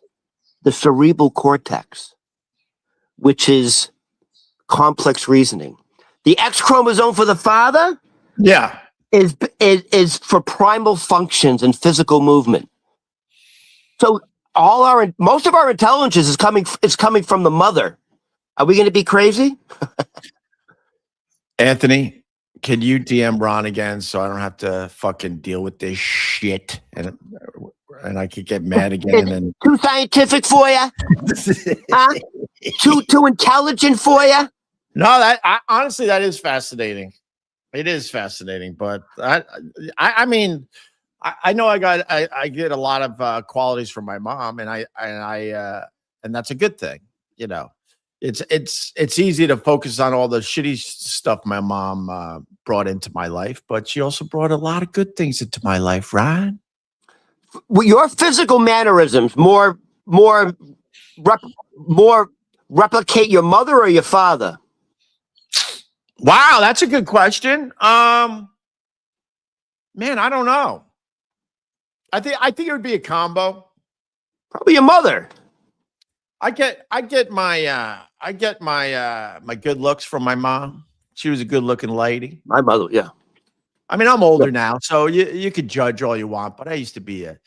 the cerebral cortex, which is complex reasoning. The X chromosome for the father, is for primal functions and physical movement. So most of our intelligence is coming from the mother. Are we going to be crazy? Anthony, can you DM Ron again so I don't have to fucking deal with this shit and I could get mad again? And too scientific for you? Huh? Too intelligent for you? No, honestly, that is fascinating. It is fascinating, but I mean, I know I get a lot of qualities from my mom, and that's a good thing. You know, it's easy to focus on all the shitty stuff my mom brought into my life, but she also brought a lot of good things into my life, right? Well, your physical mannerisms more replicate your mother or your father? Wow, that's a good question. Man, I don't know. I think it would be a combo. Probably your mother. I get my good looks from my mom. She was a good looking lady. My mother, yeah. I mean, I'm older now, so you could judge all you want, but I used to be a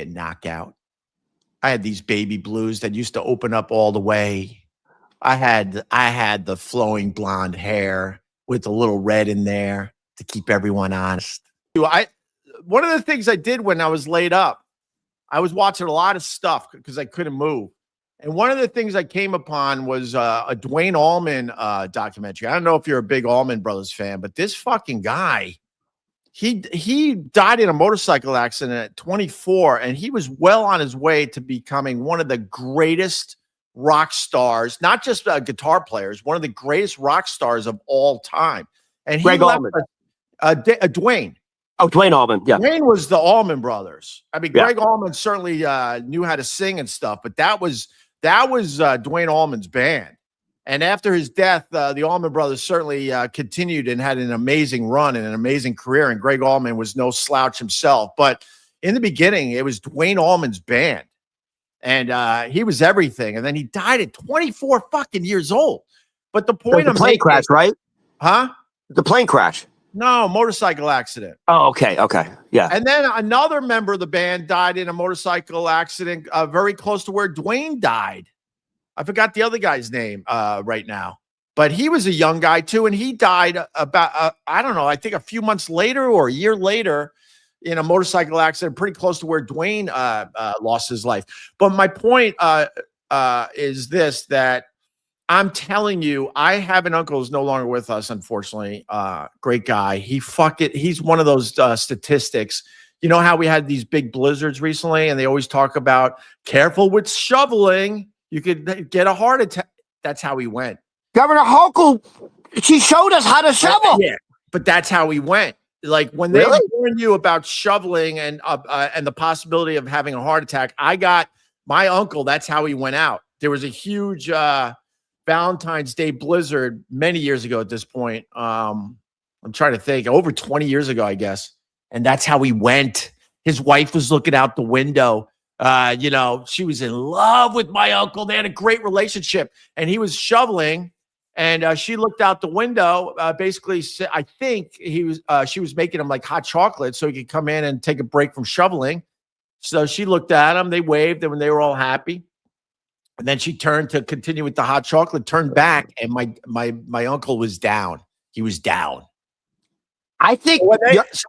knockout. I had these baby blues that used to open up all the way. I had the flowing blonde hair with a little red in there to keep everyone honest. One of the things I did when I was laid up, I was watching a lot of stuff because I couldn't move. And one of the things I came upon was a Dwayne Allman documentary. I don't know if you're a big Allman Brothers fan, but this fucking guy, he died in a motorcycle accident at 24, and he was well on his way to becoming one of the greatest rock stars, not just guitar players, one of the greatest rock stars of all time. And he Greg left Allman. Dwayne. Oh, Dwayne Allman. Yeah. Dwayne was the Allman Brothers. I mean, Yeah. Greg Allman certainly knew how to sing and stuff, but that was Dwayne Allman's band. And after his death, the Allman Brothers certainly continued and had an amazing run and an amazing career. And Greg Allman was no slouch himself. But in the beginning, it was Dwayne Allman's band. And he was everything. And then he died at 24 fucking years old. But the point The plane crash, right? Huh? The plane crash. No, motorcycle accident. Oh, okay. Yeah. And then another member of the band died in a motorcycle accident very close to where Dwayne died. I forgot the other guy's name right now. But he was a young guy too, and he died about, I don't know, I think a few months later or a year later in a motorcycle accident pretty close to where Dwayne lost his life. But my point is this, that I'm telling you, I have an uncle who's no longer with us, unfortunately. Great guy. He's one of those statistics. You know how we had these big blizzards recently, and they always talk about careful with shoveling. You could get a heart attack. That's how he went. Governor Hochul, she showed us how to shovel. Yeah, but that's how he went. Like when they warned you about shoveling and the possibility of having a heart attack, I got my uncle. That's how he went out. There was a huge Valentine's Day blizzard many years ago at this point. I'm trying to think, over 20 years ago, I guess. And that's how he went. His wife was looking out the window. She was in love with my uncle. They had a great relationship, and he was shoveling, and she looked out the window. Basically, I think she was making him like hot chocolate so he could come in and take a break from shoveling. So she looked at him. They waved, and when they were all happy. And then she turned to continue with the hot chocolate, turned back, and my uncle was down. He was down. I think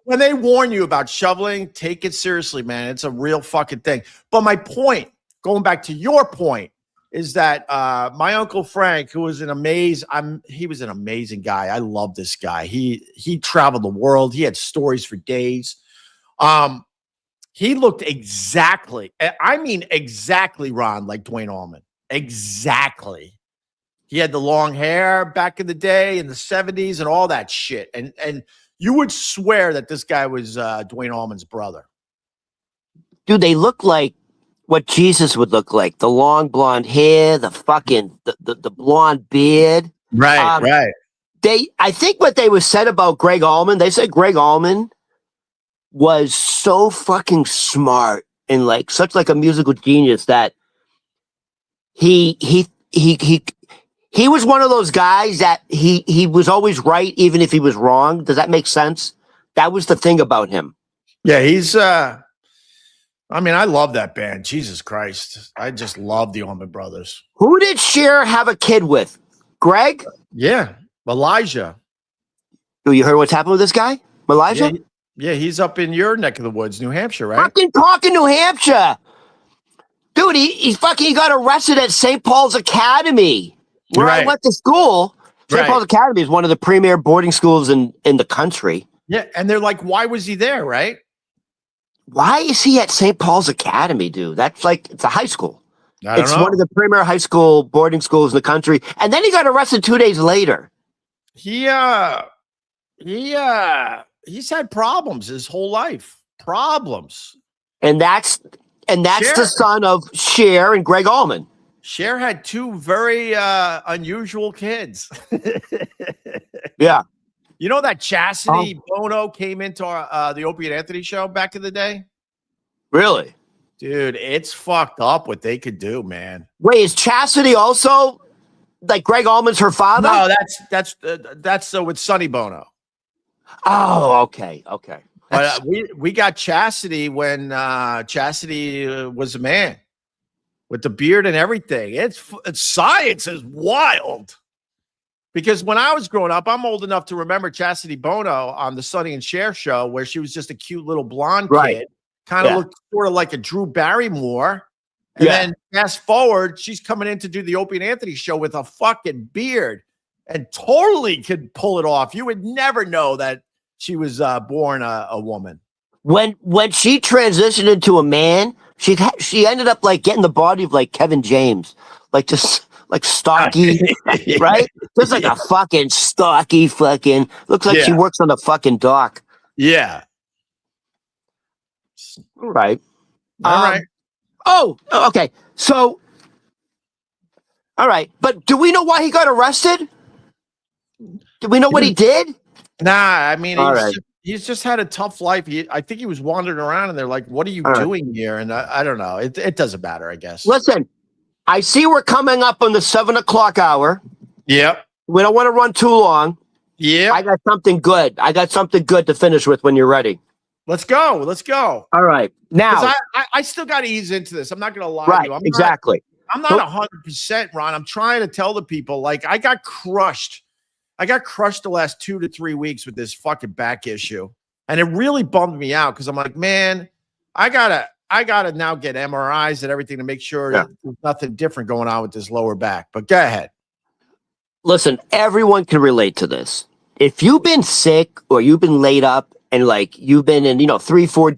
when they warn you about shoveling, take it seriously, man. It's a real fucking thing. But my point, going back to your point, is that my Uncle Frank, who was he was an amazing guy. I love this guy. He traveled the world. He had stories for days. He looked exactly, Ron, like Dwayne Allman. Exactly. He had the long hair back in the day in the 70s and all that shit. And you would swear that this guy was Dwayne Allman's brother. Dude, they look like what Jesus would look like. The long blonde hair, the blonde beard. Right. I think what they was said about Greg Allman, they said Greg Allman was so fucking smart and like such like a musical genius that he was one of those guys that he was always right even if he was wrong. Does that make sense? That was the thing about him. Yeah, he's I love that band. Jesus Christ. I just love the Allman Brothers. Who did Cher have a kid with? Greg? Yeah, Elijah. Oh, you heard what's happened with this guy? Elijah? Yeah, he's up in your neck of the woods, New Hampshire, right? Fucking talking New Hampshire. Dude, he got arrested at St. Paul's Academy, where I went to school. St. Paul's Academy is one of the premier boarding schools in the country. Yeah, and they're like, why was he there, right? Why is he at St. Paul's Academy, dude? That's like, it's a high school. It's one of the premier high school boarding schools in the country. And then he got arrested 2 days later. He's had problems his whole life. Problems. And that's the son of Cher and Greg Allman. Cher had two very unusual kids. Yeah. You know that Chastity Bono came into the Opie and Anthony show back in the day? Really? Dude, it's fucked up what they could do, man. Wait, is Chastity also like Greg Allman's her father? No, that's with Sonny Bono. Oh, okay. But we got Chastity when Chastity was a man with the beard and everything. It's science is wild. Because when I was growing up, I'm old enough to remember Chastity Bono on the Sonny and Cher show, where she was just a cute little blonde kid, kind of looked sort of like a Drew Barrymore. And then fast forward, she's coming in to do the Opie and Anthony show with a fucking beard and totally could pull it off. You would never know that she was born a woman. When she transitioned into a man, she ended up like getting the body of like Kevin James, like just like stocky, right? Just like a fucking stocky fucking, looks like she works on the fucking dock. Yeah. Right. All right. Oh, okay. So, all right. But do we know why he got arrested? Do we know what he did? Nah, I mean, All right. he's just had a tough life. I think he was wandering around and they're like, what are you doing here? And I don't know. It doesn't matter, I guess. Listen, I see we're coming up on the 7 o'clock hour. Yep. We don't want to run too long. Yeah. I got something good. To finish with when you're ready. Let's go. All right. Now, I still got to ease into this. I'm not going to lie to you. I'm not 100%, Ron. I'm trying to tell the people, like, I got crushed the last 2 to 3 weeks with this fucking back issue. And it really bummed me out because I'm like, man, I gotta now get MRIs and everything to make sure there's nothing different going on with this lower back. But go ahead. Listen, everyone can relate to this. If you've been sick or you've been laid up and like you've been in, 3-4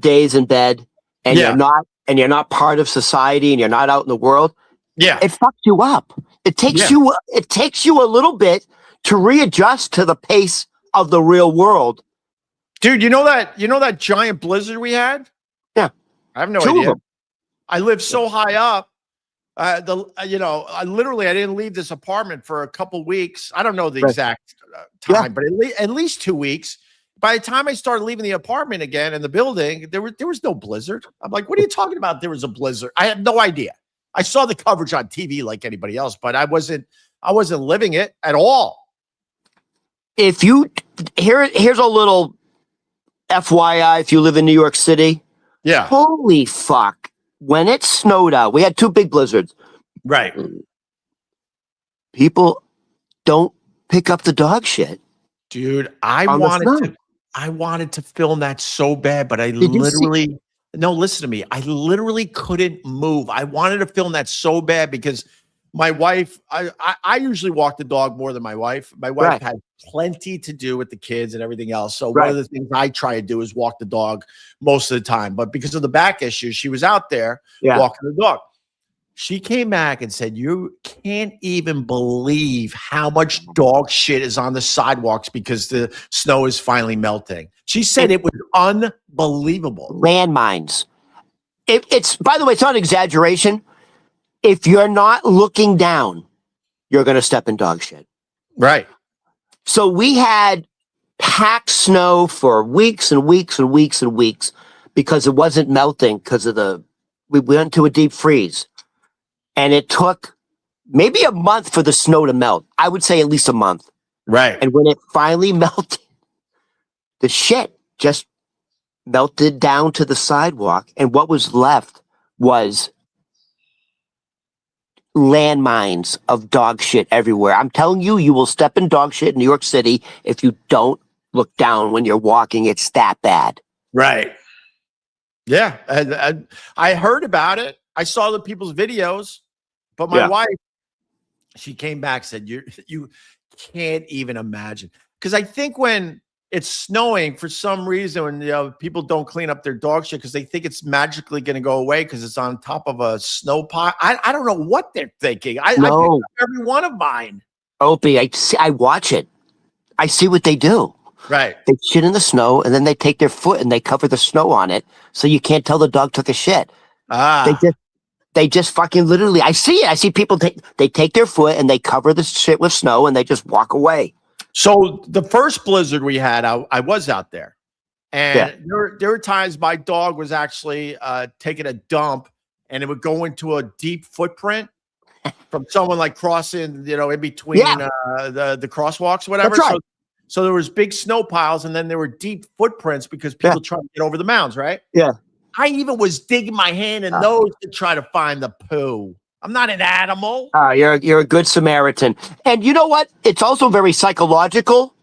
days in bed and you're not part of society and you're not out in the world, it fucks you up. It takes you a little bit to readjust to the pace of the real world. Dude, you know that giant blizzard we had? Yeah. I have no idea. I live so high up. I didn't leave this apartment for a couple weeks. I don't know the exact time, but at least 2 weeks. By the time I started leaving the apartment again in the building, there was no blizzard. I'm like, what are you talking about? There was a blizzard. I had no idea. I saw the coverage on TV like anybody else, but I wasn't living it at all. Here's a little FYI, if you live in New York City. Yeah. Holy fuck. When it snowed out, we had 2 big blizzards. Right. People don't pick up the dog shit. Dude, I wanted to film that so bad, but no, listen to me. I literally couldn't move. I wanted to film that so bad because my wife, I usually walk the dog more than my wife. My wife had plenty to do with the kids and everything else. So one of the things I try to do is walk the dog most of the time. But because of the back issue, she was out there walking the dog. She came back and said, you can't even believe how much dog shit is on the sidewalks because the snow is finally melting. She said it was unbelievable. Landmines. It's, by the way, it's not an exaggeration. If you're not looking down, you're going to step in dog shit. Right. So we had packed snow for weeks and weeks and weeks and weeks because it wasn't melting because we went to a deep freeze. And it took maybe a month for the snow to melt. I would say at least a month. Right. And when it finally melted, the shit just melted down to the sidewalk. And what was left was landmines of dog shit everywhere. I'm telling you, you will step in dog shit in New York City if you don't look down when you're walking. It's that bad. Right. Yeah. And I heard about it. I saw the people's videos, but my wife, she came back, said, you can't even imagine. Because I think when it's snowing, for some reason, when people don't clean up their dog shit because they think it's magically going to go away because it's on top of a snow pile. I don't know what they're thinking. I picked up every one of mine. Opie, I watch it. I see what they do. Right. They shit in the snow and then they take their foot and they cover the snow on it so you can't tell the dog took a shit. They just fucking literally, I see it. I see people they take their foot and they cover the shit with snow and they just walk away. So the first blizzard we had, I was out there. And there were times my dog was actually taking a dump and it would go into a deep footprint from someone like crossing, in between the crosswalks, whatever. That's right. So there was big snow piles and then there were deep footprints because people trying to get over the mounds, right? Yeah. I even was digging my hand in those to try to find the poo. I'm not an animal. You're a good Samaritan. And you know what? It's also very psychological.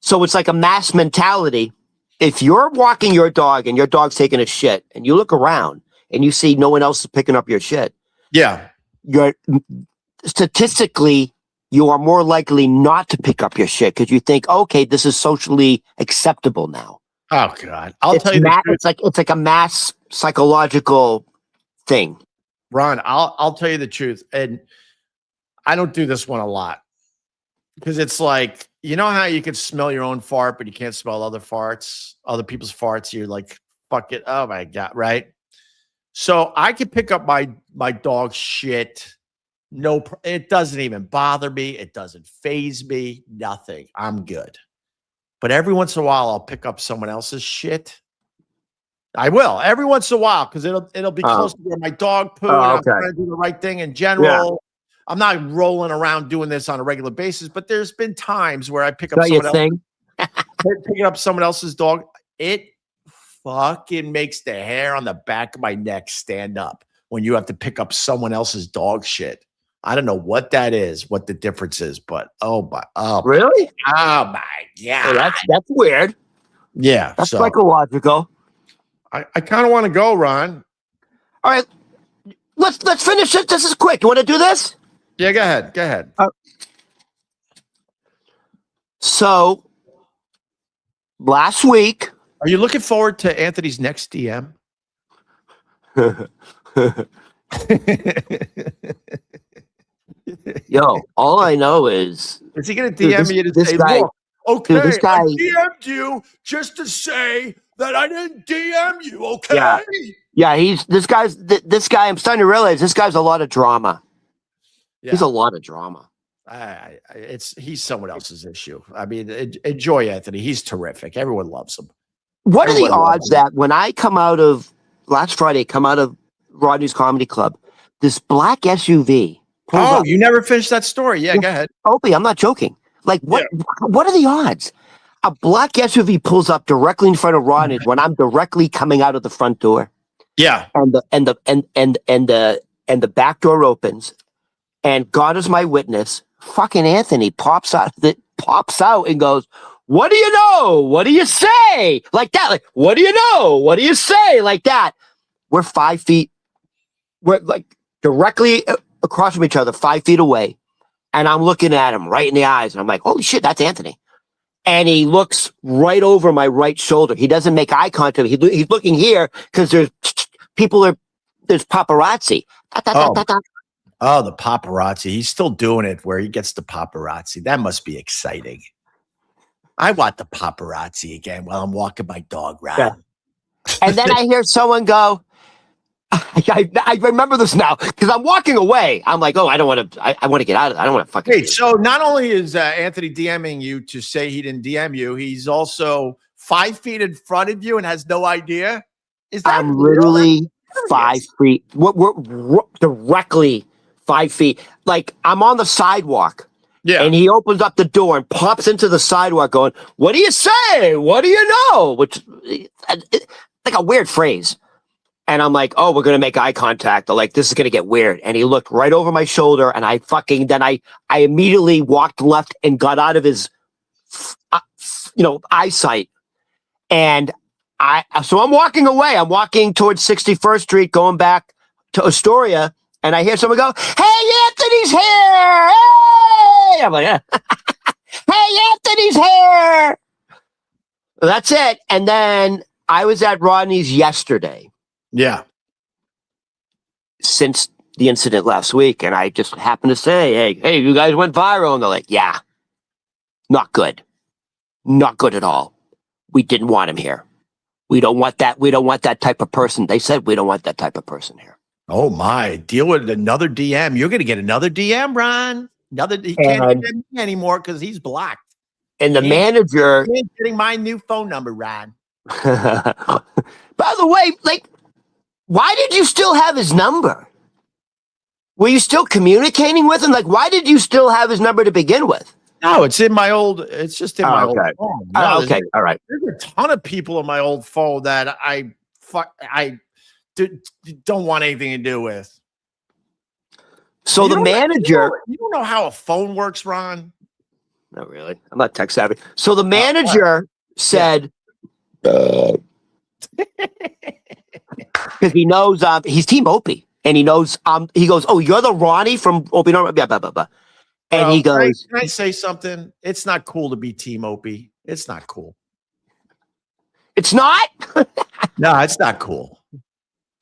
So it's like a mass mentality. If you're walking your dog and your dog's taking a shit and you look around and you see no one else is picking up your shit. Yeah. Statistically, you are more likely not to pick up your shit because you think, okay, this is socially acceptable now. Oh God! I'll tell you the truth. It's like a mass psychological thing. Ron, I'll tell you the truth, and I don't do this one a lot because it's like, you know how you can smell your own fart, but you can't smell other people's farts. You're like fuck it. Oh my God. Right. So I can pick up my dog shit. No, it doesn't even bother me. It doesn't faze me. Nothing. I'm good. But every once in a while, I'll pick up someone else's shit. I will every once in a while because it'll be close to where my dog poo. And I'm trying to do the right thing in general. Yeah. I'm not rolling around doing this on a regular basis, but there's been times where I pick up picking up someone else's dog. It fucking makes the hair on the back of my neck stand up when you have to pick up someone else's dog shit. I don't know what that is, what the difference is, but really? Oh my God. Well, that's weird. Yeah. That's psychological. I kind of want to go, Ron. All right. Let's finish it. This is quick. You want to do this? Yeah, go ahead. So last week. Are you looking forward to Anthony's next DM? Yo, all I know is he going to DM you to say, look, okay, I DM'd you just to say that I didn't DM you, okay? Yeah, this guy, I'm starting to realize this guy's a lot of drama. Yeah. He's a lot of drama. He's someone else's issue. I mean, enjoy Anthony. He's terrific. Everyone loves him. What are the odds that when I last Friday, come out of Rodney's Comedy Club, this black SUV. You never finished that story. Yeah, go ahead. Opie, I'm not joking. Like, what are the odds? A black SUV pulls up directly in front of Rodney when I'm directly coming out of the front door. Yeah. And the back door opens, and God is my witness. Fucking Anthony pops out and goes, "What do you know? What do you say?" Like that. Like, what do you know? What do you say? Like that. We're 5 feet. We're like directly across from each other, 5 feet away. And I'm looking at him right in the eyes. And I'm like, holy shit, that's Anthony. And he looks right over my right shoulder. He doesn't make eye contact. He's looking here because there's paparazzi. Oh, the paparazzi. He's still doing it where he gets the paparazzi. That must be exciting. I want the paparazzi again while I'm walking my dog around. Yeah. And then I hear someone go, I remember this now because I'm walking away. I'm like, oh, I don't want to. I want to get out of it. I don't want to fucking. Wait, so not only is Anthony DMing you to say he didn't DM you, he's also 5 feet in front of you and has no idea. Is that I'm literally 5 feet. We're directly 5 feet. Like I'm on the sidewalk. Yeah. And he opens up the door and pops into the sidewalk, going, "What do you say? What do you know?" Which, like a weird phrase. And I'm like, oh, we're going to make eye contact. Like, this is going to get weird. And he looked right over my shoulder. And I immediately walked left and got out of his, eyesight. And so I'm walking away. I'm walking towards 61st Street, going back to Astoria. And I hear someone go, "Hey, Anthony's here. Hey!" I'm like, "Hey, Anthony's here." That's it. And then I was at Rodney's yesterday. Yeah. Since the incident last week, and I just happened to say, hey, you guys went viral. And they're like, yeah, not good. Not good at all. We didn't want him here. We don't want that. We don't want that type of person. They said we don't want that type of person here. Oh my, deal with another DM. You're going to get another DM, Ron. He can't DM me anymore because he's blocked. And the manager. He ain't getting my new phone number, Ron. By the way, like, why did you still have his number? Were you still communicating with him? Like, why did you still have his number to begin with? No, it's in my old. It's just in my old phone. No, okay, all right. There's a ton of people in my old phone that I don't want anything to do with. So the manager. You don't know how a phone works, Ron? Not really. I'm not tech savvy. So the manager said. Because he knows he's Team Opie, and he knows he goes, "Oh, you're the Ronnie from Opie." Blah, blah, blah, blah. And he goes, "Can I say something? It's not cool to be Team Opie. It's not cool. It's not. No, it's not cool.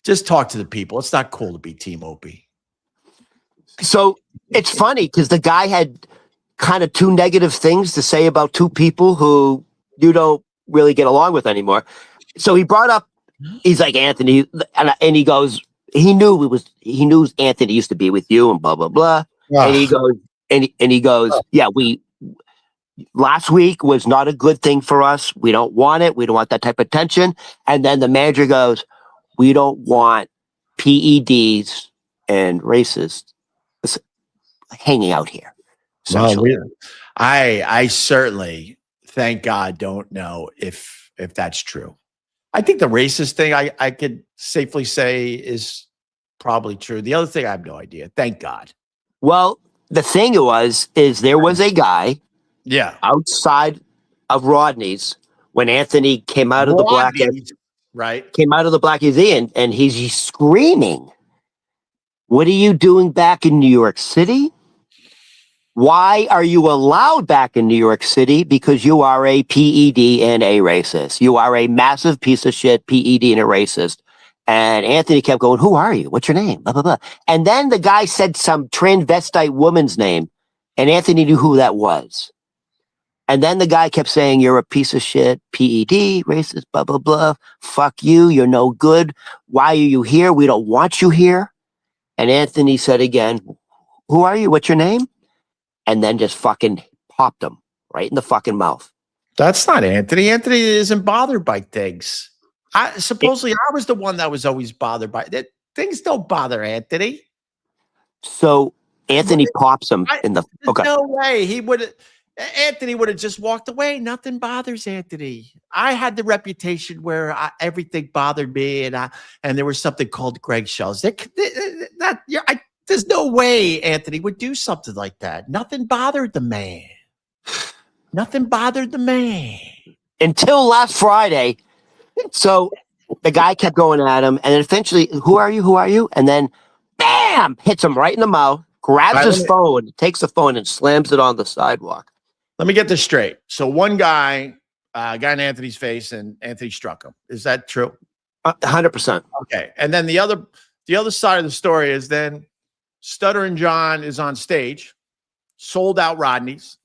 Just talk to the people. It's not cool to be Team Opie." So it's funny because the guy had kind of two negative things to say about two people who you don't really get along with anymore. So he brought up he's like, Anthony, and he goes, he knew Anthony used to be with you and blah, blah, blah. And he goes, and he goes, yeah, last week was not a good thing for us. We don't want it. We don't want that type of tension. And then the manager goes, we don't want PEDs and racists hanging out here. Well, I certainly, thank God, don't know if that's true. I think the racist thing I could safely say is probably true. The other thing, I have no idea. Thank God. Well, the thing is there was a guy outside of Rodney's when Anthony came out of the black museum, and he's screaming, "What are you doing back in New York City? Why are you allowed back in New York City? Because you are a PED and a racist. You are a massive piece of shit, PED and a racist." And Anthony kept going, "Who are you? What's your name? Blah, blah, blah." And then the guy said some transvestite woman's name, and Anthony knew who that was. And then the guy kept saying, "You're a piece of shit, PED, racist, blah, blah, blah. Fuck you. You're no good. Why are you here? We don't want you here." And Anthony said again, "Who are you? What's your name?" And then just fucking popped him right in the fucking mouth. That's not Anthony. Anthony isn't bothered by things. Supposedly I was the one that was always bothered by it. Things don't bother Anthony. So Anthony pops him in the... Okay. No way. Anthony would have just walked away. Nothing bothers Anthony. I had the reputation where everything bothered me, and there was something called Greg shells. There's no way Anthony would do something like that. Nothing bothered the man. Nothing bothered the man. Until last Friday. So the guy kept going at him, and then eventually, "Who are you? Who are you?" And then, bam, hits him right in the mouth, grabs his phone, takes the phone, and slams it on the sidewalk. Let me get this straight. So one guy got in Anthony's face, and Anthony struck him. Is that true? 100%. Okay. And then the other side of the story is then Stuttering John is on stage, sold out Rodney's,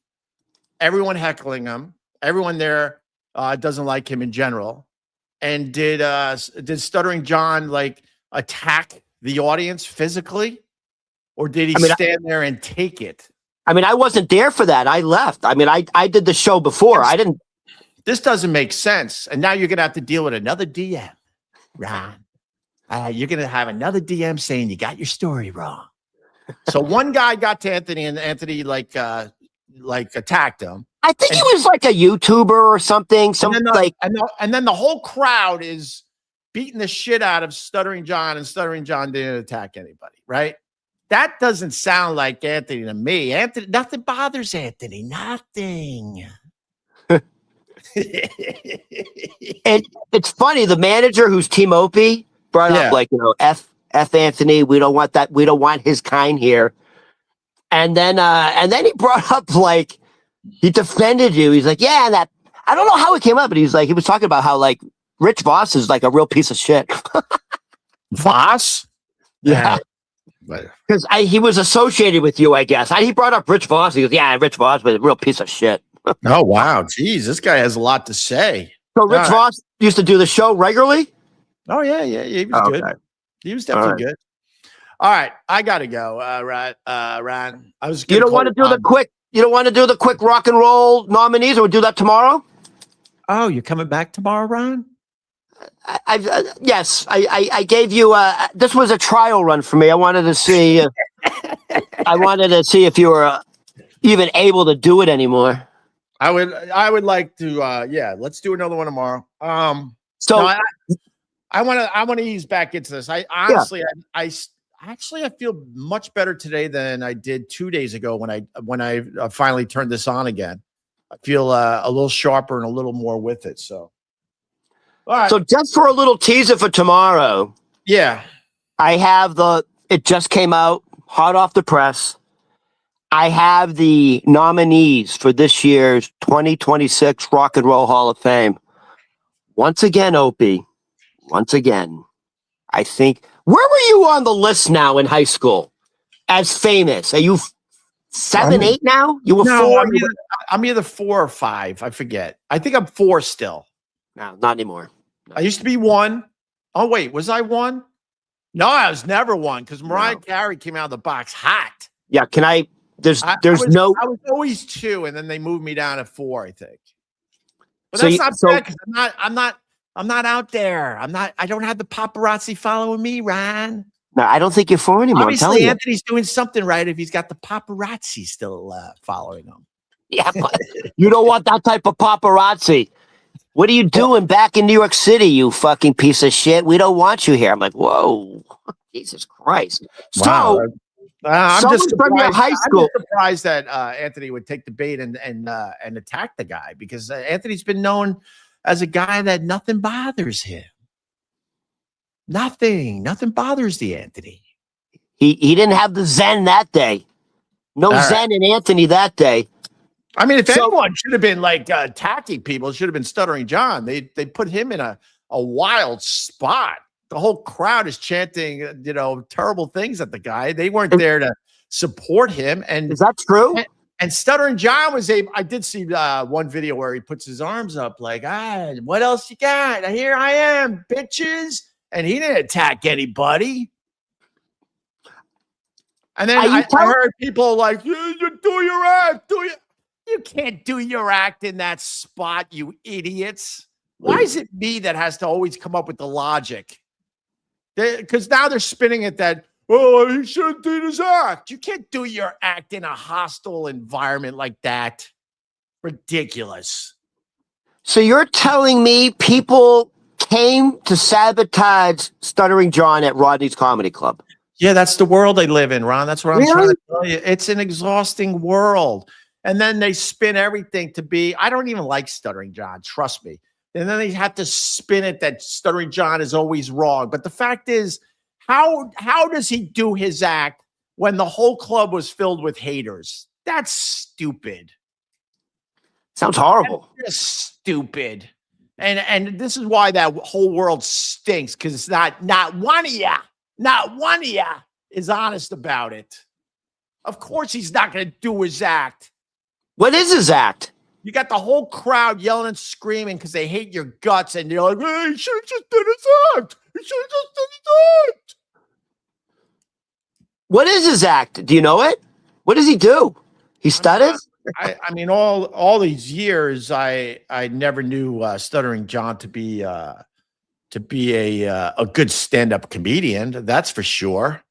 everyone heckling him. Everyone there doesn't like him in general. And did Stuttering John like attack the audience physically, or did he stand there and take it? I mean, I wasn't there for that. I left. I mean, I did the show before. I didn't. This doesn't make sense. And now you're going to have to deal with another DM, Ron. You're going to have another DM saying you got your story wrong. So one guy got to Anthony, and Anthony like attacked him. I think he was like a YouTuber or something. And then the whole crowd is beating the shit out of Stuttering John, and Stuttering John didn't attack anybody, right? That doesn't sound like Anthony to me. Anthony, nothing bothers Anthony. Nothing. And it's funny, the manager, who's Team Opie, brought up F Anthony. We don't want that. We don't want his kind here. And then he brought up he defended you. He's like, yeah, that I don't know how it came up, but he was talking about how Rich Voss is like a real piece of shit. Voss? Yeah. Because he was associated with you, I guess. He brought up Rich Voss. He goes, yeah, Rich Voss was a real piece of shit. Oh, wow. Jeez, this guy has a lot to say. So Rich Voss used to do the show regularly? Oh, yeah. He was good. He was definitely good. All right. I got to go, Ron. You don't want to do the quick rock and roll nominees, or we'll do that tomorrow? Oh, you're coming back tomorrow, Ron? Yes, I gave you. This was a trial run for me. I wanted to see. If you were even able to do it anymore. I would like to. Yeah, let's do another one tomorrow. I want to ease back into this. I honestly, I feel much better today than I did 2 days ago when I finally turned this on again. I feel a little sharper and a little more with it. So. All right. So just for a little teaser for tomorrow. Yeah. I have it just came out, hot off the press. I have the nominees for this year's 2026 Rock and Roll Hall of Fame. Once again, Opie. Once again. I think, where were you on the list now in high school as famous? Are you 7, 8 now? You were 4? I'm either 4 or 5. I forget. I think I'm 4 still. No, not anymore. No. I used to be 1. Oh, wait, was I one? No, I was never one because Mariah No. Carey came out of the box hot. Yeah, can I? I was always 2, and then they moved me down to 4, I think. But that's not bad because I'm not out there. I don't have the paparazzi following me, Ron. No, I don't think you're 4 anymore. Obviously, Anthony's doing something right if he's got the paparazzi still following him. Yeah, but you don't want that type of paparazzi. What are you doing back in New York City, you fucking piece of shit? We don't want you here. I'm like, whoa, Jesus Christ. Wow. So, I'm just from your high school. I'm just surprised that Anthony would take the bait and attack the guy because Anthony's been known as a guy that nothing bothers him. Nothing bothers the Anthony. He didn't have the Zen that day. No Zen in Anthony that day. I mean, if anyone should have been like attacking people, it should have been Stuttering John. They put him in a wild spot. The whole crowd is chanting, terrible things at the guy. They weren't there to support him. And is that true? And Stuttering John was able. I did see one video where he puts his arms up like, what else you got? Here I am, bitches. And he didn't attack anybody. And then I heard people like, you do your act, You can't do your act in that spot, you idiots. Why is it me that has to always come up with the logic? Because now they're spinning it that, he shouldn't do his act. You can't do your act in a hostile environment like that. Ridiculous. So you're telling me people came to sabotage Stuttering John at Rodney's Comedy Club? Yeah, that's the world they live in, Ron. That's what I'm trying to tell you. It's an exhausting world. And then they spin everything to be, I don't even like Stuttering John, trust me. And then they have to spin it that Stuttering John is always wrong. But the fact is, how does he do his act when the whole club was filled with haters? That's stupid. Sounds horrible. That's just stupid. And this is why that whole world stinks, because it's not one of you is honest about it. Of course he's not going to do his act. What is his act? You got the whole crowd yelling and screaming because they hate your guts, and you're like, hey, he should have just did his act. He should have just did his act. What is his act? Do you know it? What does he do? He stutters? I mean, all these years, I never knew Stuttering John to be a good stand-up comedian. That's for sure.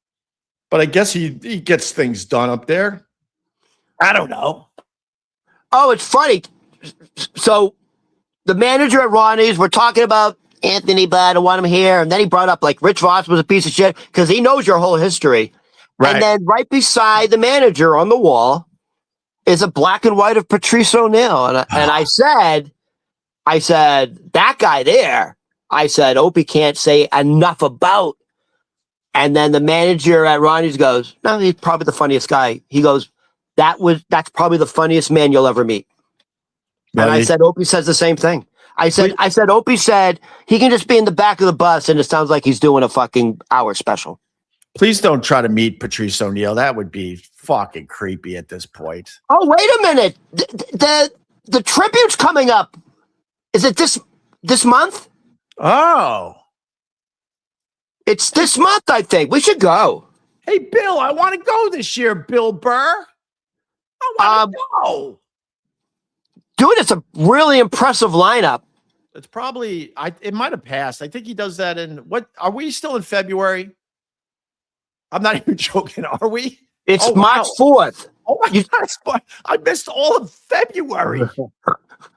But I guess he gets things done up there. I don't know. Oh, it's funny. So the manager at Rodney's, we're talking about Anthony, but I don't want him here. And then he brought up like Rich Voss was a piece of shit because he knows your whole history. Right. And then right beside the manager on the wall is a black and white of Patrice O'Neill. And I said, that guy there, I said, Opie can't say enough about. And then the manager at Rodney's goes, no, he's probably the funniest guy. He goes, that's probably the funniest man you'll ever meet. And I said, Opie says the same thing. I said, Opie said he can just be in the back of the bus and it sounds like he's doing a fucking hour special. Please don't try to meet Patrice O'Neill. That would be fucking creepy at this point. Oh, wait a minute. The tribute's coming up. Is it this month? Oh. It's this month, I think. We should go. Hey, Bill, I want to go this year, Bill Burr. I want to go. Dude, it's a really impressive lineup. It's probably, it might have passed. I think he does that are we still in February? I'm not even joking. Are we? It's March 4th. Oh my God. I missed all of February.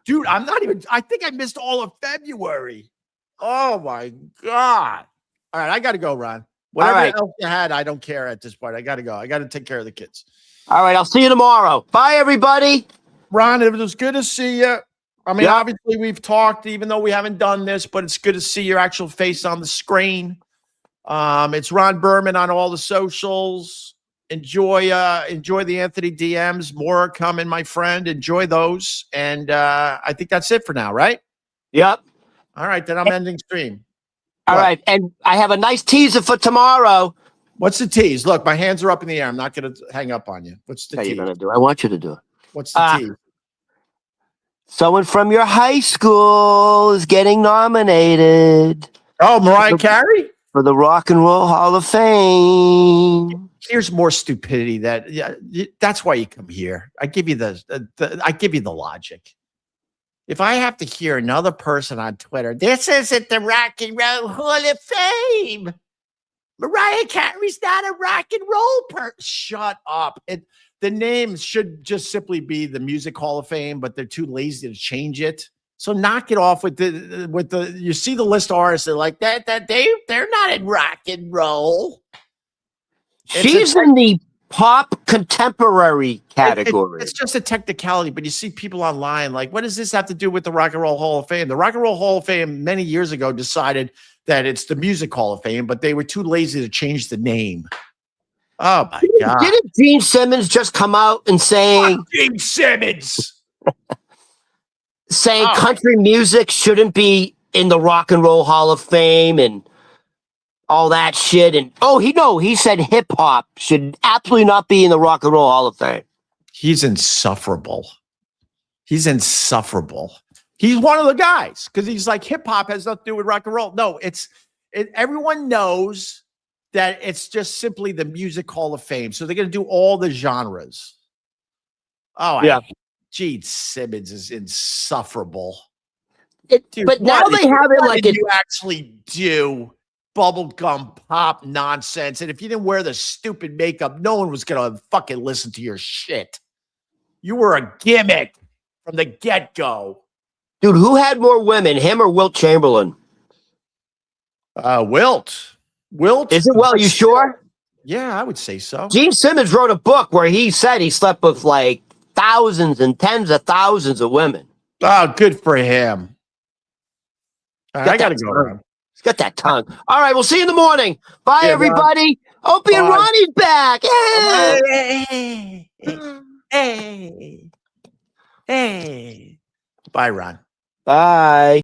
Dude, I think I missed all of February. Oh my God. All right. I got to go, Ron. Whatever else you had, I don't care at this point. I got to go. I got to take care of the kids. All right. I'll see you tomorrow. Bye, everybody. Ron, it was good to see you. I mean, obviously we've talked, even though we haven't done this, but it's good to see your actual face on the screen. It's Ron Berman on all the socials. Enjoy the Anthony DMs. More are coming, my friend. Enjoy those. And I think that's it for now, right? Yep. All right, then I'm ending stream. All right. And I have a nice teaser for tomorrow. What's the tease? Look, my hands are up in the air. I'm not going to hang up on you. What's the tease? You're going to do? I want you to do it. What's the tease? Someone from your high school is getting nominated. Oh, Mariah Carey? For the Rock and Roll Hall of Fame. Here's more stupidity that's why you come here. I give you the logic. If I have to hear another person on Twitter, this isn't the Rock and Roll Hall of Fame. Mariah Carey's not a rock and roll person. Shut up. The name should just simply be the Music Hall of Fame, but they're too lazy to change it. So knock it off with the you see the list of artists that like that they're not in rock and roll. She's in the pop contemporary category. It's just a technicality, but you see people online like, what does this have to do with the Rock and Roll Hall of Fame? The Rock and Roll Hall of Fame many years ago decided that it's the Music Hall of Fame, but they were too lazy to change the name. Oh my God. Didn't Gene Simmons just come out and saying Gene Simmons country music shouldn't be in the Rock and Roll Hall of Fame and all that shit? And he said hip hop should absolutely not be in the Rock and Roll Hall of Fame. He's insufferable. He's one of the guys because he's like hip hop has nothing to do with rock and roll. No, everyone knows that it's just simply the Music Hall of Fame. So they're going to do all the genres. Oh, yeah. Gene Simmons is insufferable. Dude, but now they have it like you actually do bubblegum pop nonsense. And if you didn't wear the stupid makeup, no one was going to fucking listen to your shit. You were a gimmick from the get-go. Dude, who had more women, him or Wilt Chamberlain? Wilt. Is it? Well, you sure? Yeah, I would say so. Gene Simmons wrote a book where he said he slept with like thousands and tens of thousands of women. Oh, good for him. I got to go around. He's got that tongue. All right, we'll see you in the morning. Bye, everybody. Opie and Ronnie's back. Hey. Bye, Ron. Bye.